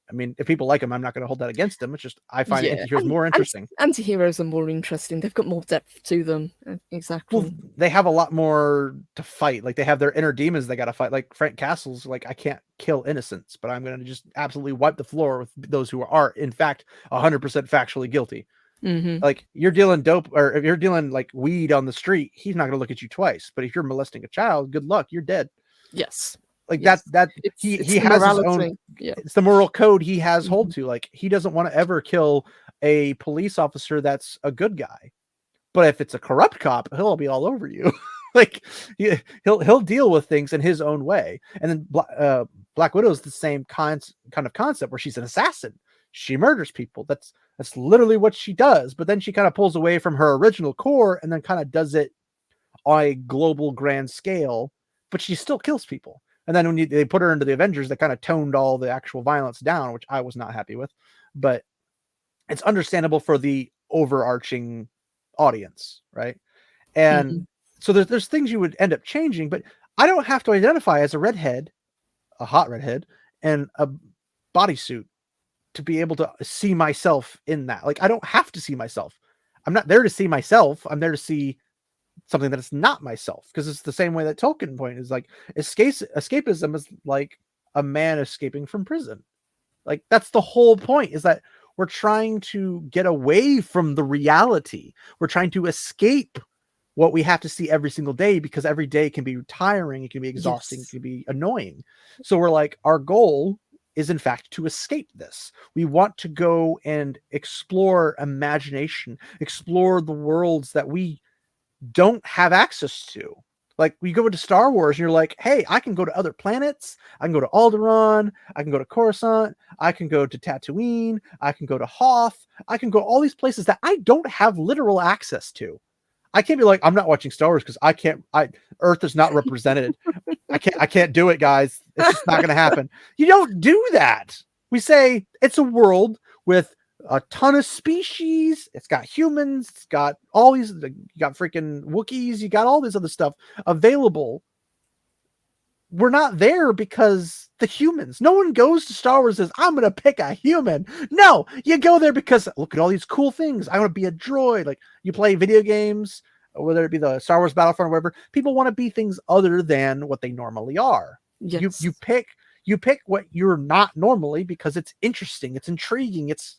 I mean, if people like them, I'm not going to hold that against them. It's just I find Yeah, anti-heroes more and interesting. anti-heroes are more interesting. They've got more depth to them. Well, Exactly. they have a lot more to fight. Like they have their inner demons they got to fight. Like Frank Castle's like, I can't kill innocents, but I'm going to just absolutely wipe the floor with those who are in fact 100% factually guilty. Hmm. Like you're dealing dope, or if you're dealing like weed on the street, he's not going to look at you twice. But if you're molesting a child, good luck, you're dead. Yes. Like that Yes. that It's he the has his own. morality. Yeah. It's the moral code he has hold Hmm. to. Like he doesn't want to ever kill a police officer that's a good guy. But if it's a corrupt cop, he'll be all over you. Like he'll deal with things in his own way. And then Black Widow is the same kind of concept where she's an assassin. She murders people. That's literally what she does. But then she kind of pulls away from her original core and then kind of does it on a global grand scale. But she still kills people. And then when they put her into the Avengers, they kind of toned all the actual violence down, which I was not happy with. But it's understandable for the overarching audience, right? And Hmm. so there's things you would end up changing, but I don't have to identify as a redhead, a hot redhead, and a bodysuit to be able to see myself in that. Like I don't have to see myself. I'm not there to see myself. I'm there to see something that is not myself. Because it's the same way that Tolkien point is like escapism is like a man escaping from prison. Like that's the whole point is that we're trying to get away from the reality. We're trying to escape what we have to see every single day, because every day can be tiring, it can be exhausting, it Yes. can be annoying. So we're like, our goal is in fact to escape this. We want to go and explore imagination, explore the worlds that we don't have access to. Like, we go into Star Wars and you're like, hey, I can go to other planets. I can go to Alderaan. I can go to Coruscant. I can go to Tatooine. I can go to Hoth. I can go all these places that I don't have literal access to. I can't be like, I'm not watching Star Wars because Earth is not represented. I can't do it, guys. It's just not going to happen. You don't do that. We say it's a world with a ton of species. It's got humans. It's got all these. You got freaking Wookiees. You got all this other stuff available. We're not there because the humans. No one goes to Star Wars and says, I'm going to pick a human. No, you go there because look at all these cool things. I want to be a droid. Like, you play video games, whether it be the Star Wars Battlefront or whatever. People want to be things other than what they normally are. You Yes. pick what you're not normally because it's interesting, it's intriguing, it's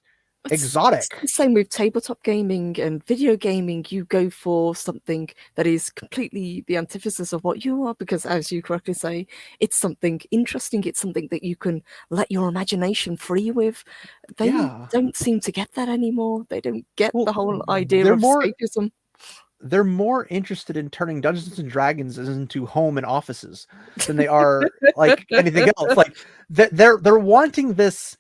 It's exotic. the same with tabletop gaming and video gaming. You go for something that is completely the antithesis of what you are, because, as you correctly say, it's something interesting. It's something that you can let your imagination free with. They Yeah. don't seem to get that anymore. They don't get Well, the whole idea they're of more escapism. they're more interested in turning Dungeons and Dragons into home and offices than they are like anything else. Like, they're wanting this,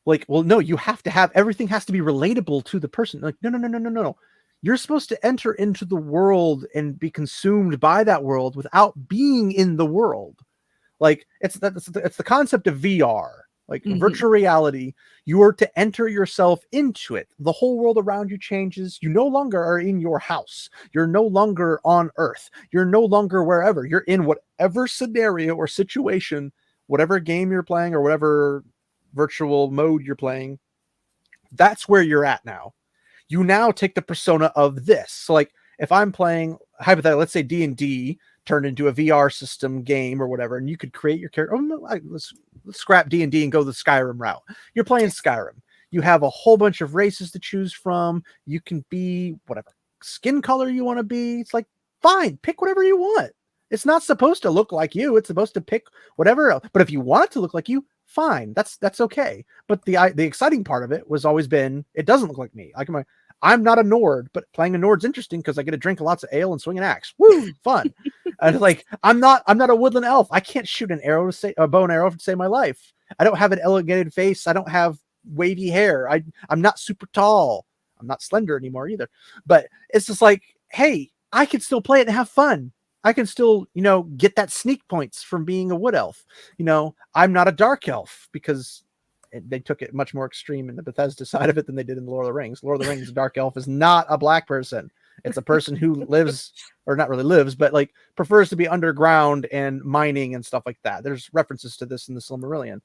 like, well, no, you have to have, everything has to be relatable to the person. Like, no, no, no, no, no, no. You're supposed to enter into the world and be consumed by that world without being in the world. Like, it's the concept of VR, like Mhm. virtual reality. You are to enter yourself into it. The whole world around you changes. You no longer are in your house. You're no longer on Earth. You're no longer wherever. You're in whatever scenario or situation, whatever game you're playing or whatever virtual mode you're playing. That's where you're at now. You now take the persona of this. So, like, if I'm playing hypothetically, let's say D&D turned into a VR system game or whatever, and you could create your character. Oh, no, let's scrap D&D and go the Skyrim route. You're playing Yes. Skyrim. You have a whole bunch of races to choose from. You can be whatever skin color you want to be. It's like, fine, pick whatever you want. It's not supposed to look like you. It's supposed to pick whatever else. But if you want it to look like you, fine. That's okay. But the exciting part of it was always been, it doesn't look like me. I'm not a Nord, but playing a Nord's interesting because I get to drink lots of ale and swing an axe. Woo, fun. And like, I'm not a woodland elf. I can't shoot an arrow to say a bow and arrow to save my life. I don't have an elongated face. I don't have wavy hair. I'm not super tall. I'm not slender anymore either. But it's just like, hey, I can still play it and have fun. I can still, get that sneak points from being a wood elf. I'm not a dark elf because they took it much more extreme in the Bethesda side of it than they did in Lord of the Rings. Lord of the Rings, dark elf is not a black person. It's a person who lives, or not really lives, but like prefers to be underground and mining and stuff like that. There's references to this in the Silmarillion,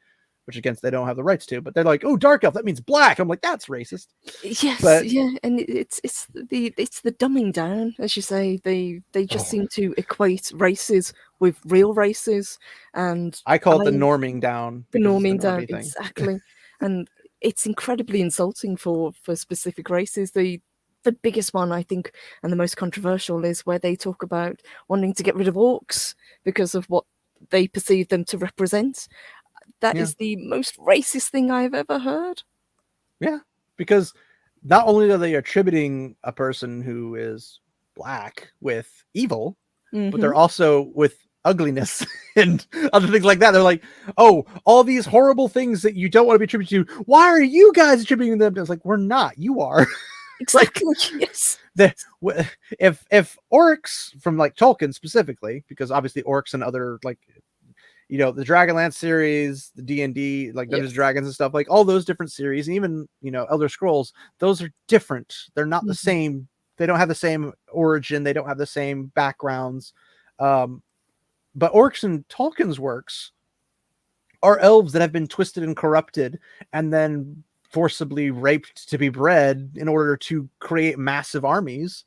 which again they don't have the rights to. But they're like, oh, dark elf, that means black. I'm like, that's racist. Yes, But yeah, and it's the dumbing down, as you say. They just oh, seem to equate races with real races, and I call it the I norming down the because it's the norming down normie thing. exactly, and it's incredibly insulting for specific races. The biggest one, I think, and the most controversial is where they talk about wanting to get rid of orcs because of what they perceive them to represent. That Yeah, is the most racist thing I've ever heard. yeah, because not only are they attributing a person who is black with evil, but Hmm. they're also with ugliness and other things like that. They're like, oh, all these horrible things that you don't want to be attributed to. Why are you guys attributing them to? It's like, we're not. You are. Like, Exactly. Yes. the if orcs from like Tolkien specifically, because obviously orcs and other like the Dragonlance series, the D&D, like Dungeons and Yes. Dragons and stuff, like all those different series, and even Elder Scrolls, those are different. They're not the Mhm. same. They don't have the same origin. They don't have the same backgrounds. Um, but orcs in Tolkien's works are elves that have been twisted and corrupted, and then forcibly raped to be bred in order to create massive armies,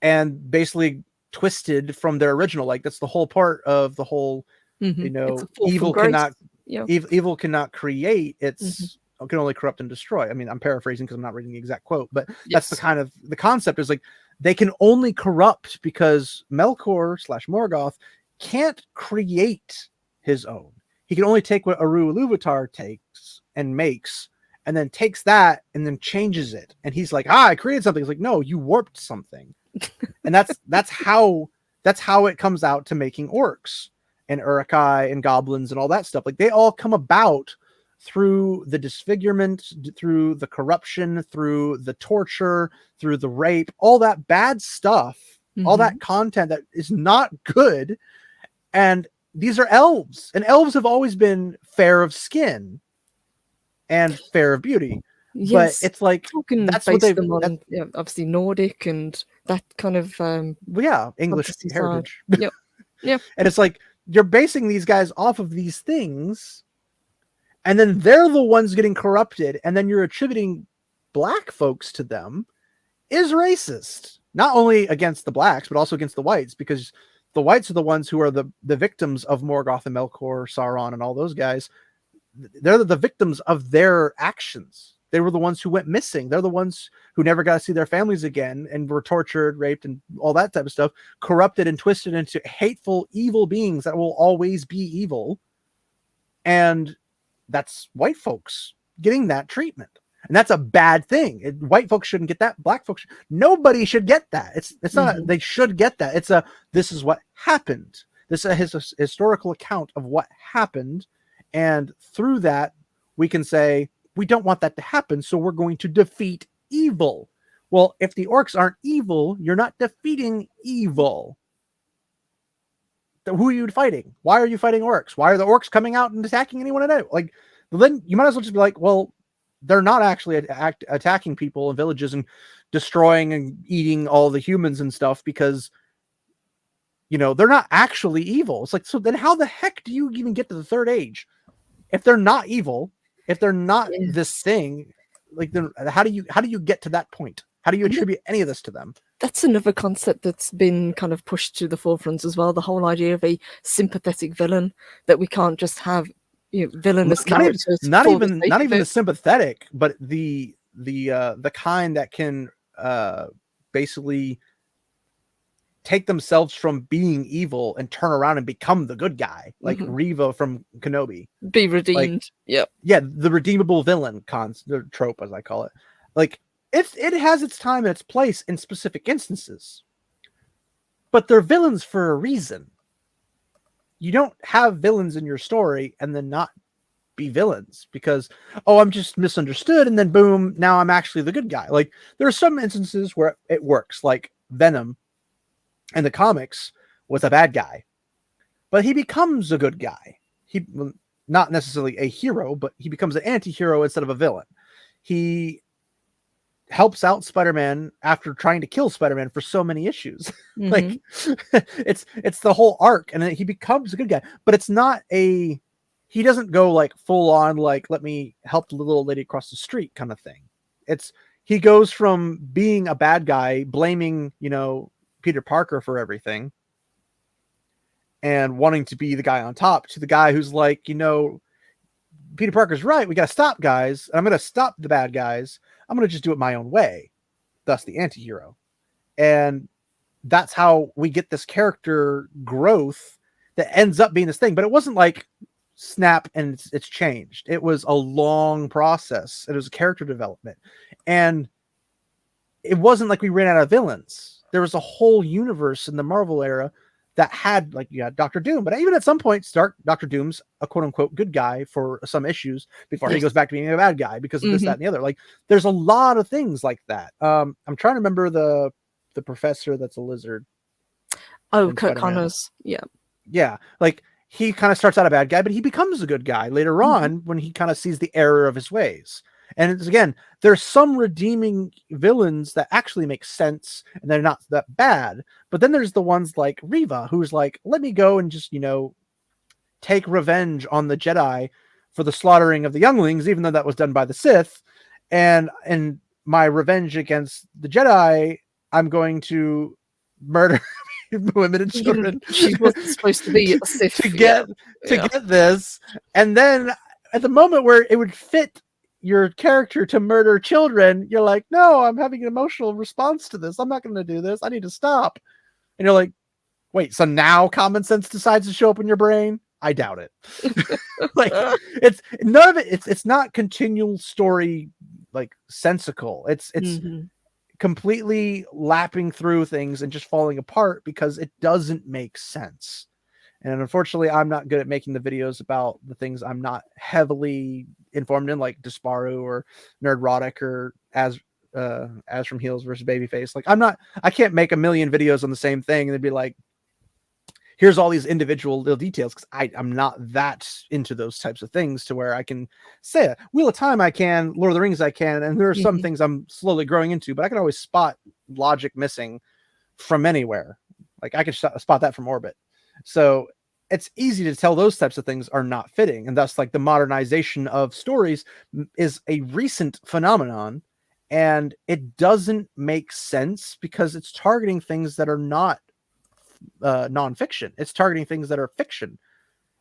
and basically twisted from their original. Like, that's the whole part of the whole It's a fall from evil grace. cannot Yeah. evil cannot create Mhm. its can only corrupt and destroy. I mean, I'm paraphrasing because I'm not reading the exact quote, but that's Yes. the concept is like they can only corrupt because Melkor / Morgoth can't create his own. He can only take what Eru Ilúvatar takes and makes, and then takes that and then changes it. And he's like, I created something. It's like, no, you warped something. And that's how it comes out to making orcs and Uruk-hai and goblins and all that stuff. Like they all come about through the disfigurement, through the corruption, through the torture, through the rape, all that bad stuff, all that content that is not good. And these are elves, and elves have always been fair of skin and fair of beauty. Yes, but it's like talking that's what based they've them on obviously Nordic and that kind of English fantasy side. heritage. Yep. Yeah. And it's like you're basing these guys off of these things, and then they're the ones getting corrupted, and then you're attributing black folks to them is racist. Not only against the blacks, but also against the whites, because the whites are the ones who are the victims of Morgoth and Melkor, Sauron, and all those guys. They're the victims of their actions. They were the ones who went missing. They're the ones who never got to see their families again and were tortured, raped, and all that type of stuff, corrupted and twisted into hateful, evil beings that will always be evil. And that's white folks getting that treatment. And that's a bad thing. White folks shouldn't get that. Black folks, nobody should get that. It's not, they should get that. This is what happened. This is a historical account of what happened. And through that, we can say, we don't want that to happen, so we're going to defeat evil. Well, if the orcs aren't evil, you're not defeating evil. Who are you fighting? Why are you fighting orcs? Why are the orcs coming out and attacking anyone? Like, then you might as well just be like, well, they're not actually attacking people in villages and destroying and eating all the humans and stuff, because they're not actually evil. It's like, so then how the heck do you even get to the Third Age if they're not evil? If they're not this thing, like, then how do you get to that point? How do you attribute any of this to them? That's another concept that's been kind of pushed to the forefront as well. The whole idea of a sympathetic villain, that we can't just have villainous characters. Not even the sympathetic, but the kind that can basically take themselves from being evil and turn around and become the good guy, like Reva from Kenobi. Be redeemed. Like, yeah, the redeemable villain the trope, as I call it. Like, it has its time and its place in specific instances, but they're villains for a reason. You don't have villains in your story and then not be villains because, oh, I'm just misunderstood, and then boom, now I'm actually the good guy. Like, there are some instances where it works, like Venom in the comics was a bad guy, but he becomes a good guy. Not necessarily a hero, but he becomes an anti-hero instead of a villain. He helps out Spider-Man after trying to kill Spider-Man for so many issues. Like, it's the whole arc, and then he becomes a good guy, but it's not he doesn't go like full on, like, let me help the little lady across the street kind of thing. He goes from being a bad guy, blaming, Peter Parker for everything and wanting to be the guy on top, to the guy who's like, Peter Parker's right. We got to stop guys. And I'm going to stop the bad guys. I'm going to just do it my own way. Thus the anti-hero. And that's how we get this character growth that ends up being this thing. But it wasn't like snap and it's changed. It was a long process. It was a character development. And it wasn't like we ran out of villains. There was a whole universe in the Marvel era that had, like, you had Doctor Doom, but even at some point, Doctor Doom's a quote unquote good guy for some issues before he goes back to being a bad guy because of this, that, and the other. Like, there's a lot of things like that. I'm trying to remember the professor that's a lizard. Oh, Kurt Connors. Yeah. Like, he kind of starts out a bad guy, but he becomes a good guy later on when he kind of sees the error of his ways. And it's, again, there's some redeeming villains that actually make sense and they're not that bad. But then there's the ones like Reva, who's like, let me go and just, take revenge on the Jedi for the slaughtering of the younglings, even though that was done by the Sith. And my revenge against the Jedi, I'm going to murder women and children. She wasn't supposed to be a Sith to get this. And then at the moment where it would fit your character to murder children, you're like, no, I'm having an emotional response to this. I'm not going to do this. I need to stop. And you're like, wait, so now common sense decides to show up in your brain? I doubt it. Like, it's none of it. It's not continual story, like sensical. It's completely lapping through things and just falling apart because it doesn't make sense. And unfortunately, I'm not good at making the videos about the things I'm not heavily informed in, like Disparu or Nerdrotic or as from Heels versus Babyface. Like, I can't make a million videos on the same thing and they'd be like, here's all these individual little details, because I'm not that into those types of things to where I can say Wheel of Time I can, Lord of the Rings I can, and there are some things I'm slowly growing into, but I can always spot logic missing from anywhere. Like I can spot that from orbit. So it's easy to tell those types of things are not fitting, and thus like the modernization of stories is a recent phenomenon, and it doesn't make sense because it's targeting things that are not nonfiction. It's targeting things that are fiction.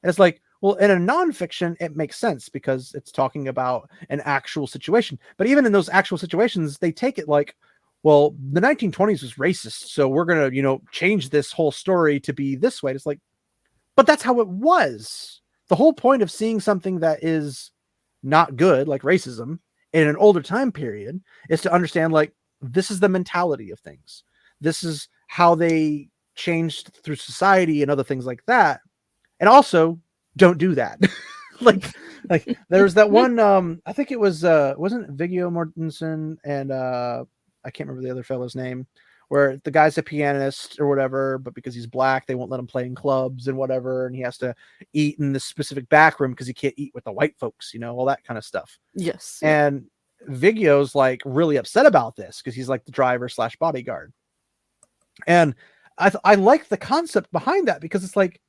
And it's like, well, in a nonfiction, it makes sense because it's talking about an actual situation. But even in those actual situations, they take it like, well, the 1920s was racist, so we're going to, change this whole story to be this way. It's like, but that's how it was. The whole point of seeing something that is not good, like racism, in an older time period is to understand, like, this is the mentality of things. This is how they changed through society and other things like that. And also, don't do that. like there's that one, I think it was wasn't Viggo Mortensen and I can't remember the other fellow's name, where the guy's a pianist or whatever, but because he's black, they won't let him play in clubs and whatever, and he has to eat in this specific back room because he can't eat with the white folks, all that kind of stuff. Yes. And Viggo's like really upset about this because he's like the driver / bodyguard. And I like the concept behind that, because it's like,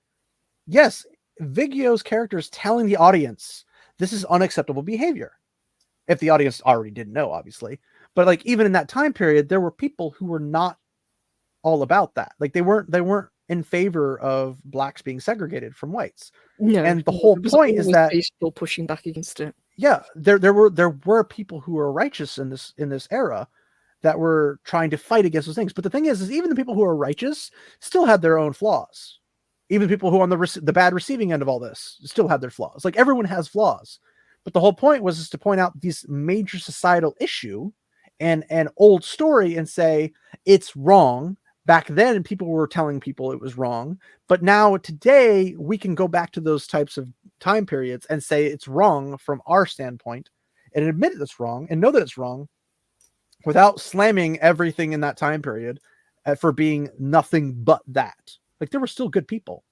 yes, Viggo's character is telling the audience this is unacceptable behavior. If the audience already didn't know, obviously. But like, even in that time period, there were people who were not all about that. Like they weren't in favor of blacks being segregated from whites. No, and the whole point is that people pushing back against it. Yeah, there were people who were righteous in this era that were trying to fight against those things. But the thing is even the people who are righteous still had their own flaws. Even people who on the bad receiving end of all this still had their flaws. Like everyone has flaws. But the whole point was to point out these major societal issue and an old story and say it's wrong. Back then, people were telling people it was wrong. But now today, we can go back to those types of time periods and say it's wrong from our standpoint and admit that it's wrong and know that it's wrong, without slamming everything in that time period for being nothing but that. Like there were still good people.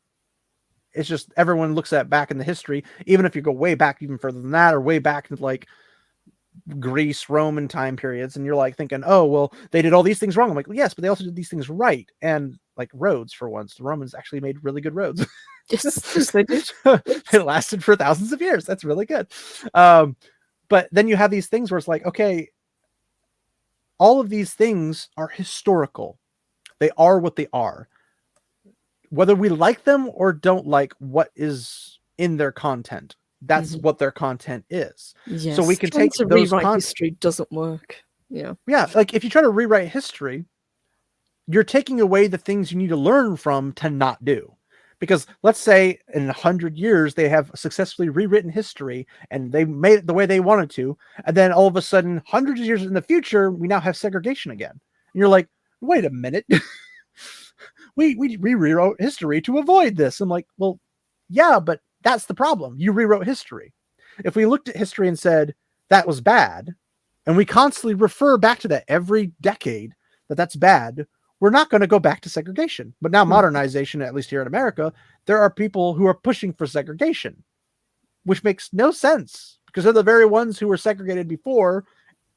It's just everyone looks at back in the history, even if you go way back even further than that, or way back into like Greece, Roman time periods, and you're like thinking, oh, well, they did all these things wrong. I'm like, well, yes, but they also did these things right. And like roads, for once, the Romans actually made really good roads. Yes, they did. It lasted for thousands of years. That's really good. But then you have these things where it's like, okay, all of these things are historical. They are what they are. Whether we like them or don't like what is in their content, that's what their content is. Yes. So we can Trying take to those rewrite history doesn't work. Yeah. Like if you try to rewrite history, you're taking away the things you need to learn from to not do. Because let's say in 100 years, they have successfully rewritten history and they made it the way they wanted to. And then all of a sudden, hundreds of years in the future, we now have segregation again. And you're like, wait a minute. we rewrote history to avoid this. I'm like, well, yeah, but that's the problem. You rewrote history. If we looked at history and said that was bad, and we constantly refer back to that every decade, that's bad, we're not going to go back to segregation. But now modernization, at least here in America, there are people who are pushing for segregation, which makes no sense because they're the very ones who were segregated before,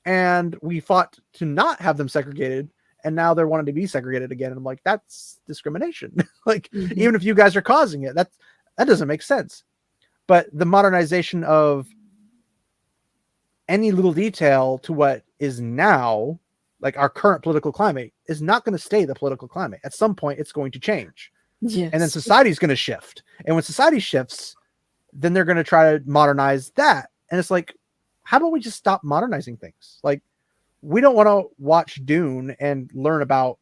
and we fought to not have them segregated, and now they're wanting to be segregated again. And I'm like, that's discrimination. Like, even if you guys are causing it, that doesn't make sense. But the modernization of any little detail to what is now, like our current political climate, is not going to stay the political climate. At some point, it's going to change. Yes. And then society is going to shift. And when society shifts, then they're going to try to modernize that. And it's like, how about we just stop modernizing things? Like, we don't want to watch Dune and learn about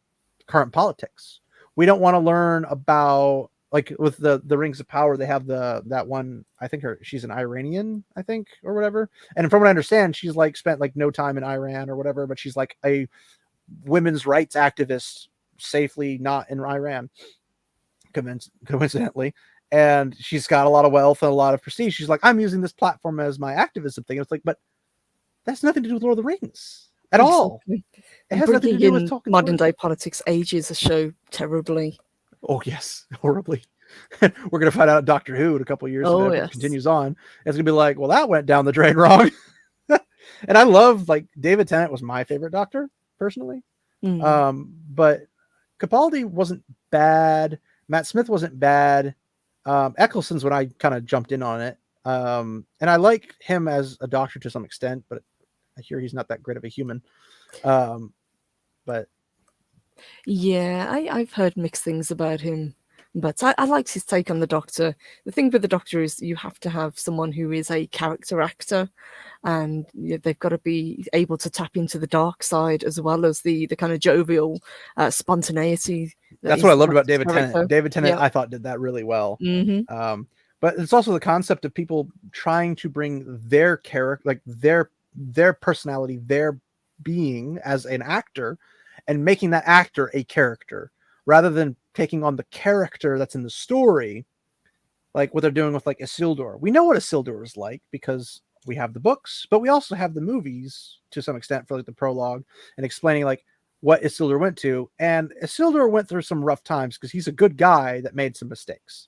current politics. We don't want to learn about, like, with the Rings of Power, they have that one, I think she's an Iranian, I think, or whatever. And from what I understand, she's like spent like no time in Iran or whatever, but she's like a women's rights activist, safely not in Iran, coincidentally. And she's got a lot of wealth and a lot of prestige. She's like, I'm using this platform as my activism thing. It's like, but that's nothing to do with Lord of the Rings at all. Exactly. It has nothing to Bringing do with in Tolkien's modern world. day politics ages a show terribly. Oh yes, horribly. We're gonna find out Doctor Who in a couple of years if Oh, it yes. continues on. It's gonna be like, well, that went down the drain wrong. And I love, like, David Tennant was my favorite Doctor personally. But Capaldi wasn't bad. Matt Smith wasn't bad. Eccleston's when I kind of jumped in on it. And I like him as a Doctor to some extent, but I hear he's not that great of a human. But yeah, I've heard mixed things about him, but I liked his take on the Doctor. The thing with the Doctor is you have to have someone who is a character actor, and they've got to be able to tap into the dark side as well as the kind of jovial spontaneity. That's what I loved about David character. Tennant. David Tennant, Yeah. I thought, did that really well. Mm-hmm. But it's also the concept of people trying to bring their character, like their personality, their being as an actor, and making that actor a character rather than taking on the character that's in the story, like what they're doing with like Isildur. We know what Isildur is like because we have the books, but we also have the movies to some extent for like the prologue and explaining like what Isildur went to. And Isildur went through some rough times because he's a good guy that made some mistakes.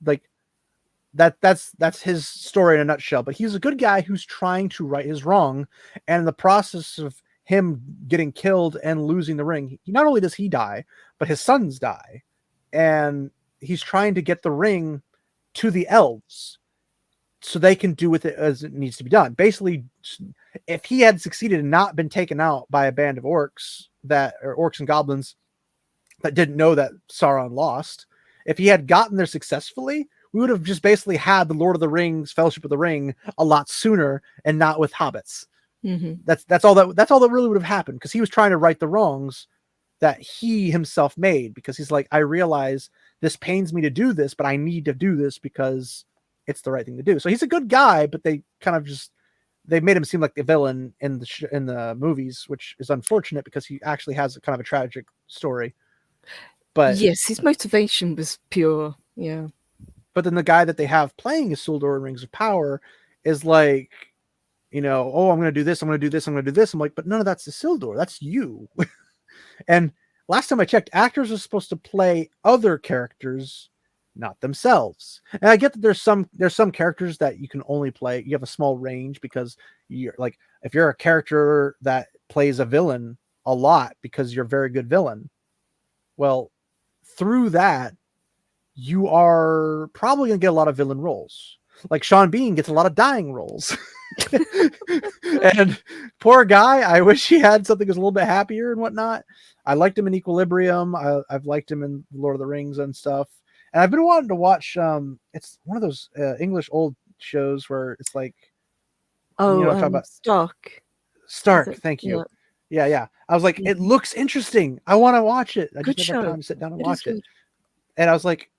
Like that's his story in a nutshell. But he's a good guy who's trying to right his wrong, and in the process of him getting killed and losing the ring, not only does he die, but his sons die, and he's trying to get the ring to the elves so they can do with it as it needs to be done. Basically, if he had succeeded and not been taken out by a band of orcs and goblins that didn't know that Sauron lost, if he had gotten there successfully, we would have just basically had the Lord of the Rings, Fellowship of the Ring, a lot sooner, and not with hobbits. Mm-hmm. That's all that really would have happened, because he was trying to right the wrongs that he himself made, because he's like, I realize this pains me to do this, but I need to do this because it's the right thing to do. So he's a good guy, but they kind of just they made him seem like the villain in the movies, which is unfortunate because he actually has a kind of a tragic story. But yes, his motivation was pure. Yeah. But then the guy that they have playing Isildur in Rings of Power is like, oh, I'm going to do this, I'm going to do this, I'm going to do this. I'm like, but none of that's Isildur. That's you. And last time I checked, actors are supposed to play other characters, not themselves. And I get that there's some characters that you can only play. You have a small range because you're like, if you're a character that plays a villain a lot because you're a very good villain, well, through that, you are probably going to get a lot of villain roles. Like Sean Bean gets a lot of dying roles. And poor guy, I wish he had something that was a little bit happier and whatnot. I liked him in Equilibrium. I've liked him in Lord of the Rings and stuff. And I've been wanting to watch, it's one of those English old shows where it's like, talk about Stark. Thank you. Yeah. I was like, it looks interesting. I want to watch it. I just never have time to sit down and watch it. And I was like,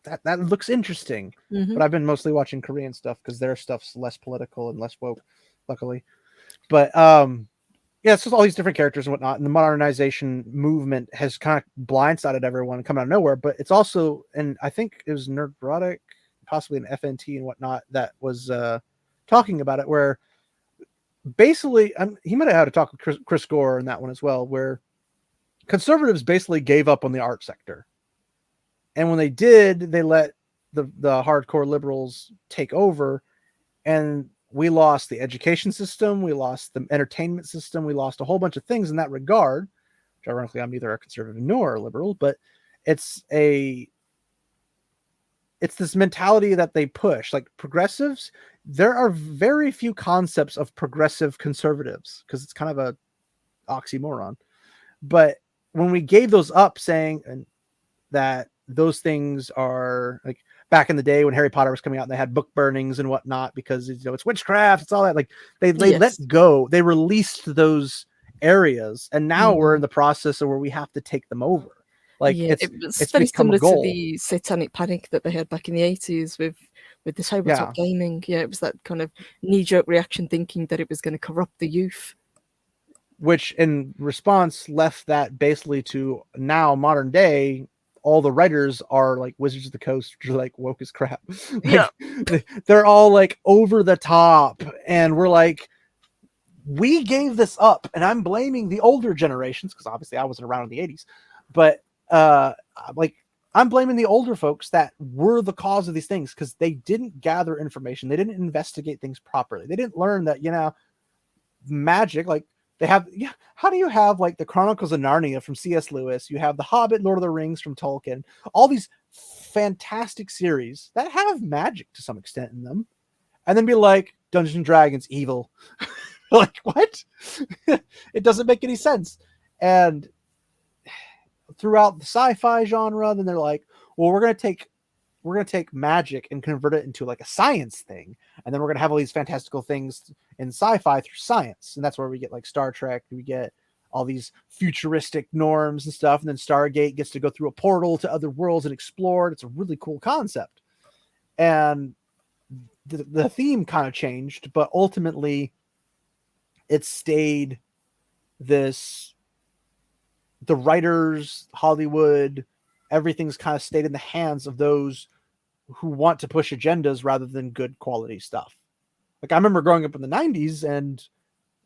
that looks interesting. Mm-hmm. But I've been mostly watching Korean stuff because their stuff's less political and less woke, luckily. But it's just all these different characters and whatnot. And the modernization movement has kind of blindsided everyone coming out of nowhere. But it's also, and I think it was Nerdrotic, possibly an FNT and whatnot, that was talking about it, where basically, he might have had to talk with Chris Gore in that one as well, where conservatives basically gave up on the art sector. And when they did, they let the hardcore liberals take over, and we lost the education system, we lost the entertainment system, we lost a whole bunch of things in that regard. Which ironically, I'm neither a conservative nor a liberal, but it's this mentality that they push. Like progressives, there are very few concepts of progressive conservatives because it's kind of a oxymoron. But when we gave those up, saying that those things are like back in the day when Harry Potter was coming out and they had book burnings and whatnot because it's witchcraft, it's all that. Like they let Yes. go, they released those areas, and now we're in Mm. the process of where we have to take them over. Like Yeah, it was it's very become a similar to goal. the satanic panic that they had back in the 80s with the tabletop Yeah, gaming. Yeah, it was that kind of knee-jerk reaction thinking that it was going to corrupt the youth. which in response left that basically to now modern day, all the writers are like Wizards of the Coast, which are like woke as crap. Yeah. Like they're all like over the top, and we're like, we gave this up, and I'm blaming the older generations because obviously I wasn't around in the 80s, but uh like I'm blaming the older folks that were the cause of these things because they didn't gather information, they didn't investigate things properly, they didn't learn that magic, like they have, yeah, how do you have like the Chronicles of Narnia from C.S. Lewis, you have the Hobbit, Lord of the Rings from Tolkien, all these fantastic series that have magic to some extent in them, and then be like Dungeons and Dragons evil. Like what? It doesn't make any sense. And throughout the sci-fi genre, then they're like, well, we're gonna take magic and convert it into like a science thing, and then we're gonna have all these fantastical things in sci-fi through science, and that's where we get like Star Trek, we get all these futuristic norms and stuff, and then Stargate gets to go through a portal to other worlds and explore it. It's a really cool concept, and the theme kind of changed, but ultimately it stayed this, the writers, Hollywood, everything's kind of stayed in the hands of those who want to push agendas rather than good quality stuff. Like I remember growing up in the 90s and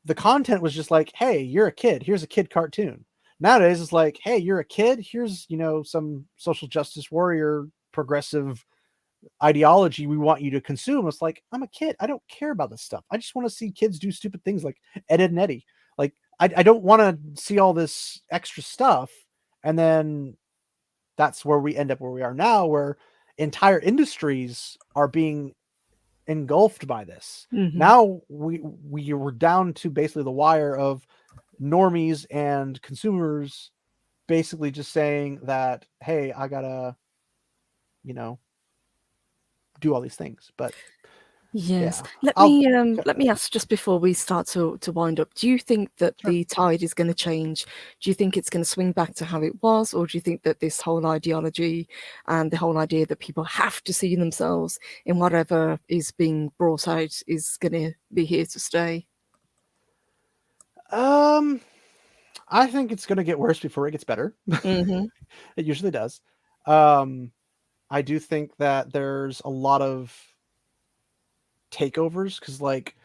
the content was just like, hey, you're a kid, here's a kid cartoon. Nowadays it's like, hey, you're a kid, here's, some social justice warrior progressive ideology we want you to consume. It's like, I'm a kid, I don't care about this stuff. I just want to see kids do stupid things like Ed, Ed and Eddie. Like I don't want to see all this extra stuff. And then that's where we end up where we are now, where entire industries are being engulfed by this. Hmm. Now we were down to basically the wire of normies and consumers basically just saying that, hey, I gotta, you know, do all these things. But Yes. yeah, Let I'll me let me ask just before we start to wind up. Do you think that sure. the tide is going to change? Do you think it's going to swing back to how it was, or do you think that this whole ideology and the whole idea that people have to see themselves in whatever is being brought out is going to be here to stay? Um, I think it's gonna get worse before it gets better. Hmm. It usually does. Um, I do think that there's a lot of takeovers because, like,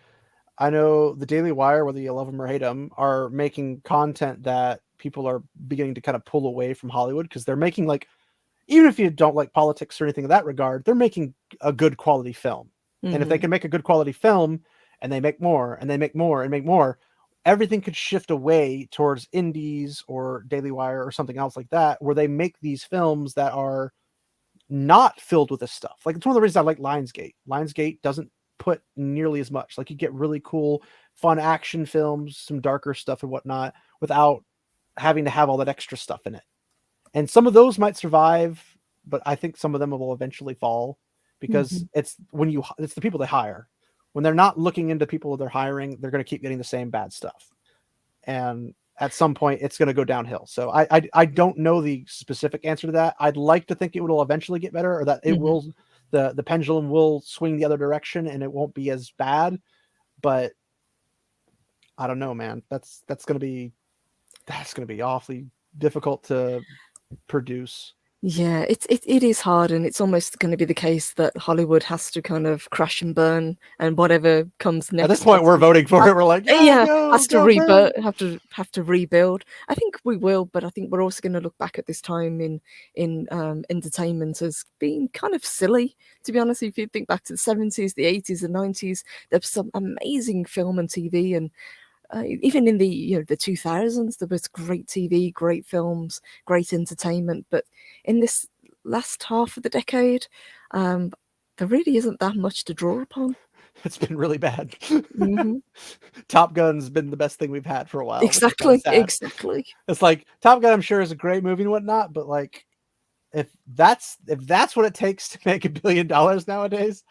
I know the Daily Wire, whether you love them or hate them, are making content that people are beginning to kind of pull away from Hollywood because they're making like, even if you don't like politics or anything in that regard, they're making a good quality film. And if they Hmm. can make a good quality film and they make more and they make more and make more, everything could shift away towards indies or Daily Wire or something else like that, where they make these films that are not filled with this stuff. Like it's one of the reasons I like Lionsgate. Lionsgate doesn't put nearly as much. Like you get really cool, fun action films, some darker stuff and whatnot, without having to have all that extra stuff in it. And some of those might survive, but I think some of them will eventually fall because Hmm. it's the people they hire. When they're not looking into people they're hiring, they're going to keep getting the same bad stuff, and at some point it's going to go downhill. So I don't know the specific answer to that. I'd like to think it will eventually get better, or that it Hmm. will, the pendulum will swing the other direction and it won't be as bad. But I don't know, man. That's going to be awfully difficult to produce. Yeah, it is hard, and it's almost going to be the case that Hollywood has to kind of crash and burn, and whatever comes At this next point we're voting for has it. We're like, yeah, yeah, go has to go burn. rebuild, have to rebuild. I think we will, but I think we're also going to look back at this time in entertainment as being kind of silly. To be honest, if you think back to the 70s, the 80s, the 90s, there's some amazing film and TV, and even in the the 2000s, there was great TV, great films, great entertainment. But in this last half of the decade, um, there really isn't that much to draw upon. It's been really bad. Hmm. Top Gun's been the best thing we've had for a while, which is kind of Exactly, sad. exactly. It's like Top Gun, I'm sure, is a great movie and whatnot, but like if that's what it takes to make $1 billion nowadays,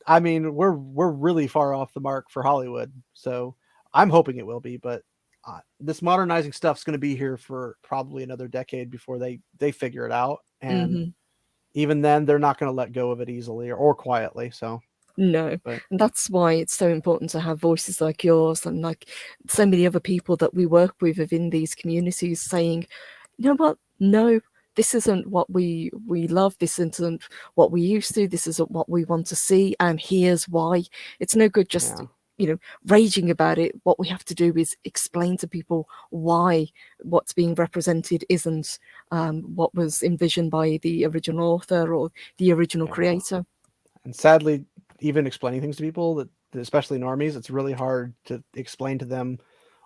I mean, we're really far off the mark for Hollywood. So I'm hoping it will be, but this modernizing stuff's going to be here for probably another decade before they figure it out. And Hmm. even then, they're not going to let go of it easily or quietly. So, No, but and that's why it's so important to have voices like yours and like so many other people that we work with within these communities saying, you know what? No, this isn't what we love. This isn't what we used to. This isn't what we want to see. And here's why. It's no good just yeah, raging about it. What we have to do is explain to people why what's being represented isn't what was envisioned by the original author or the original yeah. creator. And sadly, even explaining things to people that especially normies, it's really hard to explain to them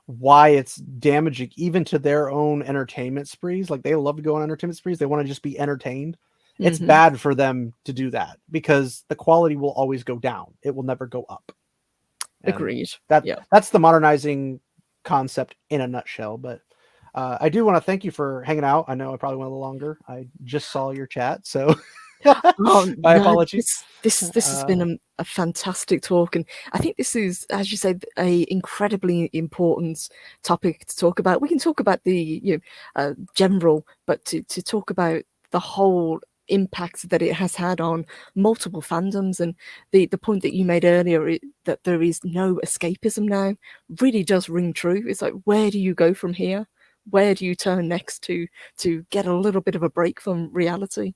why it's damaging even to their own entertainment sprees. Like they love to go on entertainment sprees. They want to just be entertained. It's Hmm. bad for them to do that because the quality will always go down. It will never go up. And Agreed. that Yeah. that's the modernizing concept in a nutshell. But I do want to thank you for hanging out. I know I probably went a little longer. I just saw your chat, so Oh my no, apologies. this has been a fantastic talk, and I think this is, as you said, a incredibly important topic to talk about. We can talk about the general, but to talk about the whole impact that it has had on multiple fandoms, and the point that you made earlier that there is no escapism now really does ring true. It's like, where do you go from here? Where do you turn next to get a little bit of a break from reality?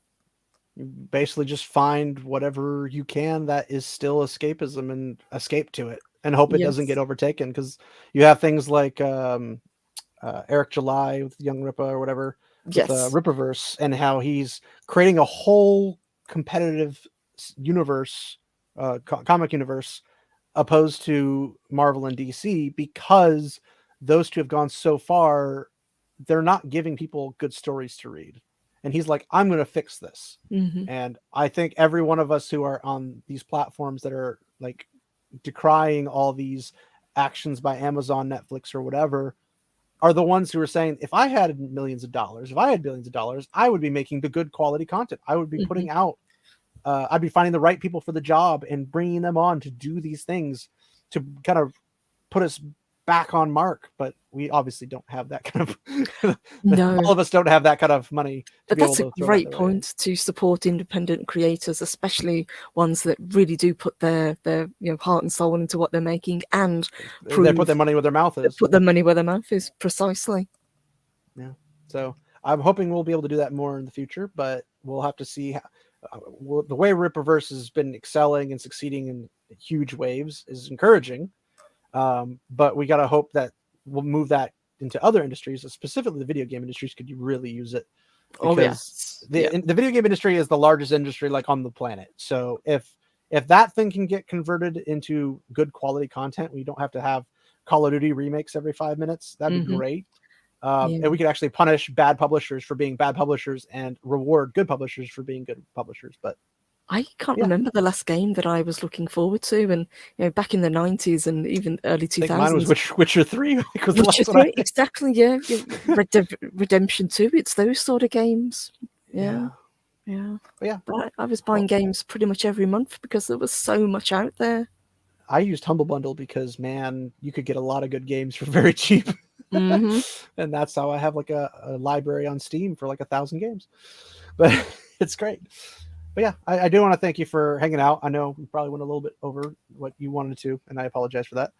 Basically just find whatever you can that is still escapism and escape to it and hope it doesn't get Yes. overtaken because you have things like Eric July with Young Ripa or whatever with Yes. Rippaverse and how he's creating a whole competitive universe, comic universe opposed to Marvel and DC because those two have gone so far, they're not giving people good stories to read. And he's like, I'm going to fix this. Hmm. And I think every one of us who are on these platforms that are like decrying all these actions by Amazon, Netflix, or whatever are the ones who are saying, if I had millions of dollars, if I had billions of dollars, I would be making the good quality content. I would be Hmm. putting out I'd be finding the right people for the job and bringing them on to do these things to kind of put us back on mark. But we obviously don't have that kind of. No, All of us don't have that kind of money to but be able that's a to throw that great their way. point to support independent creators, especially ones that really do put their heart and soul into what they're making and They put prove their money where their mouth that is. put their money where their mouth is. Precisely. Yeah. So I'm hoping we'll be able to do that more in the future, but we'll have to see. How, the way Rippaverse has been excelling and succeeding in huge waves is encouraging. But we got to hope that we'll move that into other industries, specifically the video game industries. Could you really use it? Oh Because yes. Yeah. the video game industry is the largest industry like on the planet. So if that thing can get converted into good quality content, we don't have to have Call of Duty remakes every 5 minutes. That'd be Hmm. great. Yeah. And we could actually punish bad publishers for being bad publishers and reward good publishers for being good publishers. But I can't yeah, I remember the last game that I was looking forward to, and back in the 90s and even early two think mine was thousands. Witcher 3 I think was the Witcher last one I 3, did. exactly. Yeah, yeah. Redemption 2. It's those sort of games. Yeah. Yeah. Yeah. But yeah. But I was buying Well, games pretty much every month because there was so much out there. I used Humble Bundle because man, you could get a lot of good games for very cheap. Hmm. And that's how I have like a library on Steam for like 1,000 games. But it's great. But yeah, I do want to thank you for hanging out. I know we probably went a little bit over what you wanted to, and I apologize for that.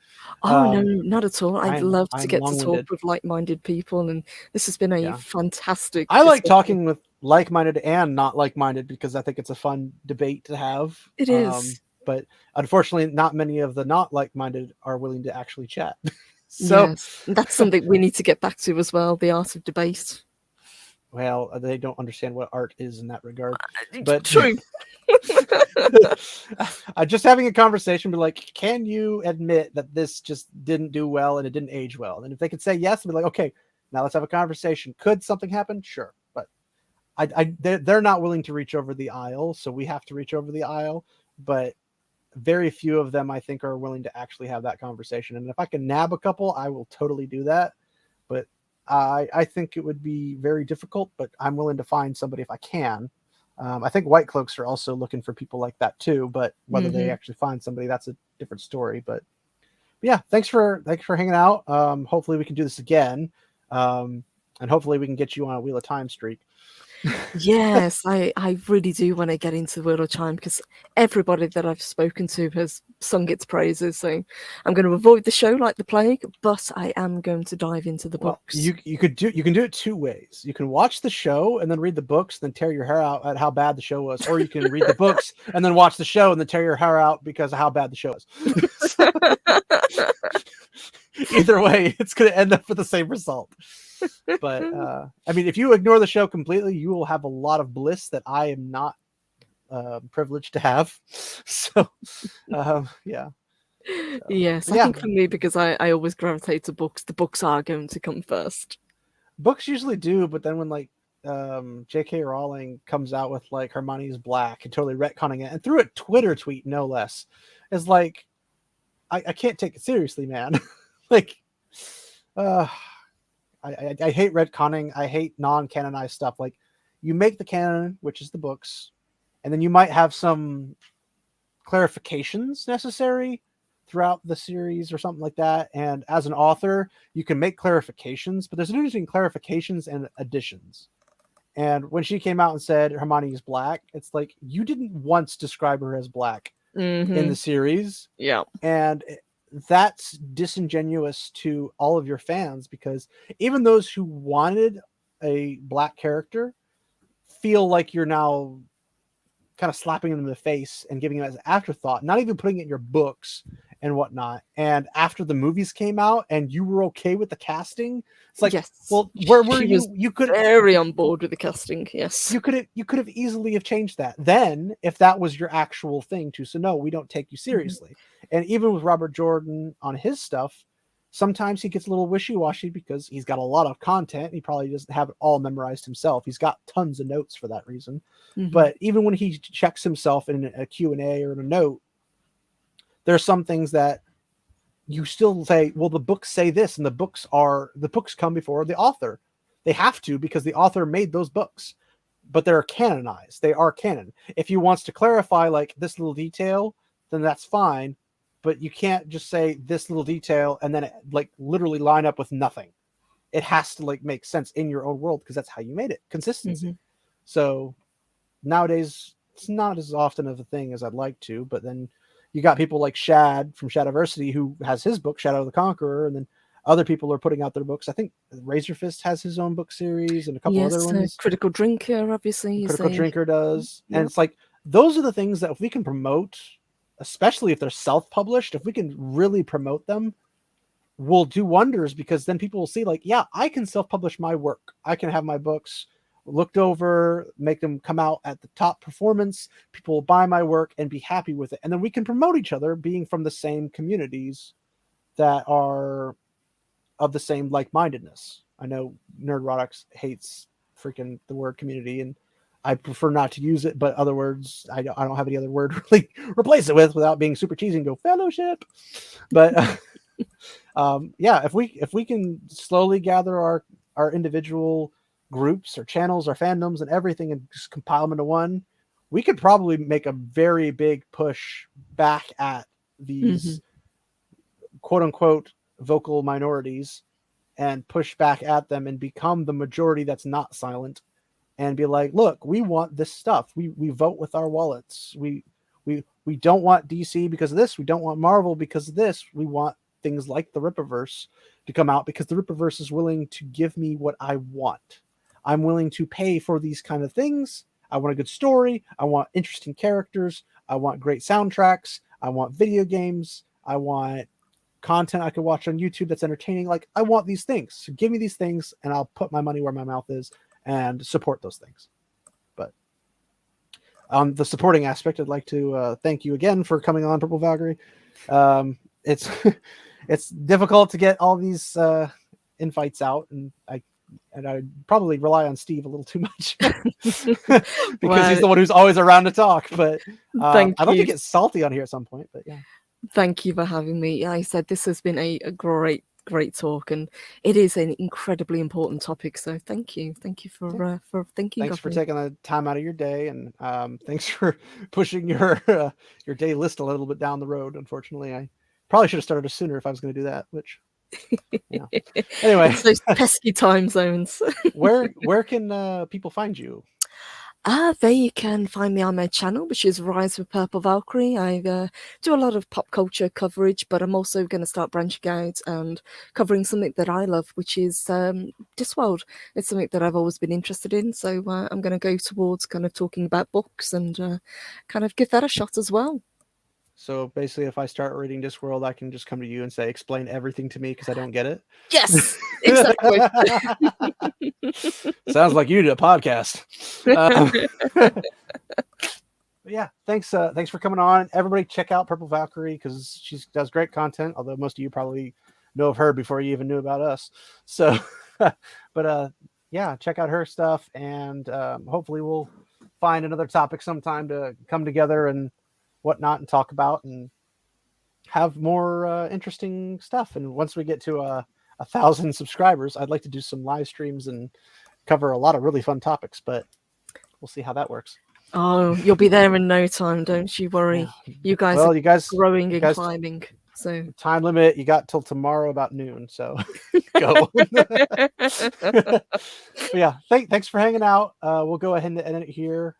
Oh no, Um, not at all. I'd I'm love to I'm get to long talk winded. with like-minded people, and this has been a Yeah, fantastic I like discussion. talking with like-minded and not like-minded because I think it's a fun debate to have. It is. But unfortunately, not many of the not like-minded are willing to actually chat. So, Yes, and that's something we need to get back to as well. The art of debate. well, they don't understand what art is in that regard. But True. just having a conversation, be like, can you admit that this just didn't do well and it didn't age well? And if they could say yes, I'd be like, okay, now let's have a conversation. Could something happen? Sure, but they're not willing to reach over the aisle, so we have to reach over the aisle. But very few of them, I think, are willing to actually have that conversation. And if I can nab a couple, I will totally do that. But I think it would be very difficult, but I'm willing to find somebody if I can. I think White Cloaks are also looking for people like that too, but whether they Hmm. actually find somebody, that's a different story. But yeah, thanks for hanging out. Hopefully we can do this again, um, and hopefully we can get you on a Wheel of Time streak. Yes, I really do want to get into Wheel of Time because everybody that I've spoken to has sung its praises. So I'm going to avoid the show like the plague, but I am going to dive into the Well, books. you can do it two ways. You can watch the show and then read the books, then tear your hair out at how bad the show was, or you can read the books and then watch the show and then tear your hair out because of how bad the show is. So, either way, it's going to end up with the same result. But I mean, if you ignore the show completely, you will have a lot of bliss that I am not privileged to have. So yeah. So, Yes, but I yeah, think for me, because I always gravitate to books, the books are going to come first. books usually do, but then when like J.K. Rowling comes out with like Hermione's Black and totally retconning it, and through a Twitter tweet, no less, is like I can't take it seriously, man. Like, uh, I hate retconning. I hate non-canonized stuff. Like, you make the canon, which is the books, and then you might have some clarifications necessary throughout the series or something like that. And as an author, you can make clarifications, but there's a difference between clarifications and additions. And when she came out and said Hermione is black, it's like you didn't once describe her as black in Hmm. the series, Yeah. and that's disingenuous to all of your fans because even those who wanted a black character feel like you're now kind of slapping them in the face and giving it as an afterthought, not even putting it in your books and whatnot. And after the movies came out and you were okay with the casting, it's like, Yes. well, where were She was you? You could very on board with the casting. Yes. you could have easily have changed that then if that was your actual thing too. So no, we don't take you Mhm. seriously. And even with Robert Jordan on his stuff, sometimes he gets a little wishy-washy because he's got a lot of content. He probably doesn't have it all memorized himself. He's got tons of notes for that reason. Mhm. But even when he checks himself in a Q&A or in a note, there's some things that you still say, well, the books say this, and the books come before the author. They have to because the author made those books, but they're canonized. They are canon. If he wants to clarify like this little detail, then that's fine. But you can't just say this little detail and then it, like literally line up with nothing. It has to like make sense in your own world because that's how you made it. Consistency. Mhm. So nowadays it's not as often of a thing as I'd like to, but then you got people like Shad from Shadiversity who has his book Shadow of the Conqueror, and then other people are putting out their books. I think Razor Fist has his own book series and a couple other Yes, ones. Critical Drinker, obviously, is Critical a Drinker does. And yeah. it's like those are the things that if we can promote, especially if they're self-published, if we can really promote them, will do wonders because then people will see like, yeah, I can self-publish my work. I can have my books looked over, make them come out at the top performance. People will buy my work and be happy with it. And then we can promote each other being from the same communities that are of the same like-mindedness. I know Nerdrotics hates freaking the word community, and I prefer not to use it, but other words I don't have any other word really replace it with without being super cheesy and go fellowship. But yeah, if we can slowly gather our individual groups or channels or fandoms and everything and just compile them into one, we could probably make a very big push back at Mhm. these quote unquote vocal minorities and push back at them and become the majority that's not silent and be like, look, we want this stuff. We vote with our wallets. We don't want DC because of this. We don't want Marvel because of this. We want things like the Rippaverse to come out because the Rippaverse is willing to give me what I want. I'm willing to pay for these kind of things. I want a good story. I want interesting characters. I want great soundtracks. I want video games. I want content I could watch on YouTube that's entertaining. Like, I want these things. So give me these things and I'll put my money where my mouth is and support those things. But on the supporting aspect, I'd like to thank you again for coming on, Purple Valkyrie. It's it's difficult to get all these infights out, and I probably rely on Steve a little too much because he's Well, the one who's always around to talk. But thank I'd like to you. get salty on here at some point. But yeah, Thank you for having me. Like I said, this has been a great great talk, and it is an incredibly important topic. So thank you Yeah. for thinking Thanks of for me. taking the time out of your day, and thanks for pushing your day list a little bit down the road. Unfortunately, I probably should have started sooner if I was going to do that. Which, yeah. Anyway, It's those pesky time zones. where can people find you? There you can find me on my channel, which is Rise with Purple Valkyrie. I do a lot of pop culture coverage, but I'm also going to start branching out and covering something that I love, which is Discworld. It's something that I've always been interested in, so I'm going to go towards kind of talking about books and kind of give that a shot as well. So basically, if I start reading Discworld, I can just come to you and say, "Explain everything to me," because I don't get it. Yes, exactly. Sounds like you did a podcast. Um, But yeah, thanks for coming on. Everybody, check out Purple Valkyrie because she does great content. Although most of you probably know of her before you even knew about us. So, but yeah, check out her stuff, and hopefully we'll find another topic sometime to come together and whatnot and talk about and have more interesting stuff. And once we get to 1,000 subscribers, I'd like to do some live streams and cover a lot of really fun topics. But we'll see how that works. Oh, you'll be there in no time, don't you worry. Yeah. You guys are Well, growing you and guys, climbing, so. time limit. You got till tomorrow about noon. So go. But yeah, thanks for hanging out. We'll go ahead and end it here.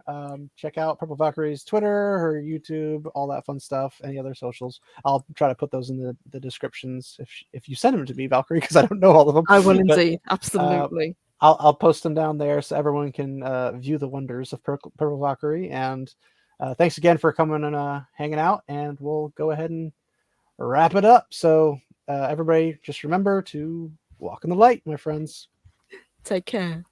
Check out Purple Valkyrie's Twitter, her YouTube, all that fun stuff. Any other socials? I'll try to put those in the descriptions if you send them to me, Valkyrie, because I don't know all of them. I will But indeed, absolutely. I'll post them down there so everyone can view the wonders of Purple Valkyrie. And thanks again for coming and hanging out. And we'll go ahead and wrap it up. So everybody, just remember to walk in the light, my friends. Take care.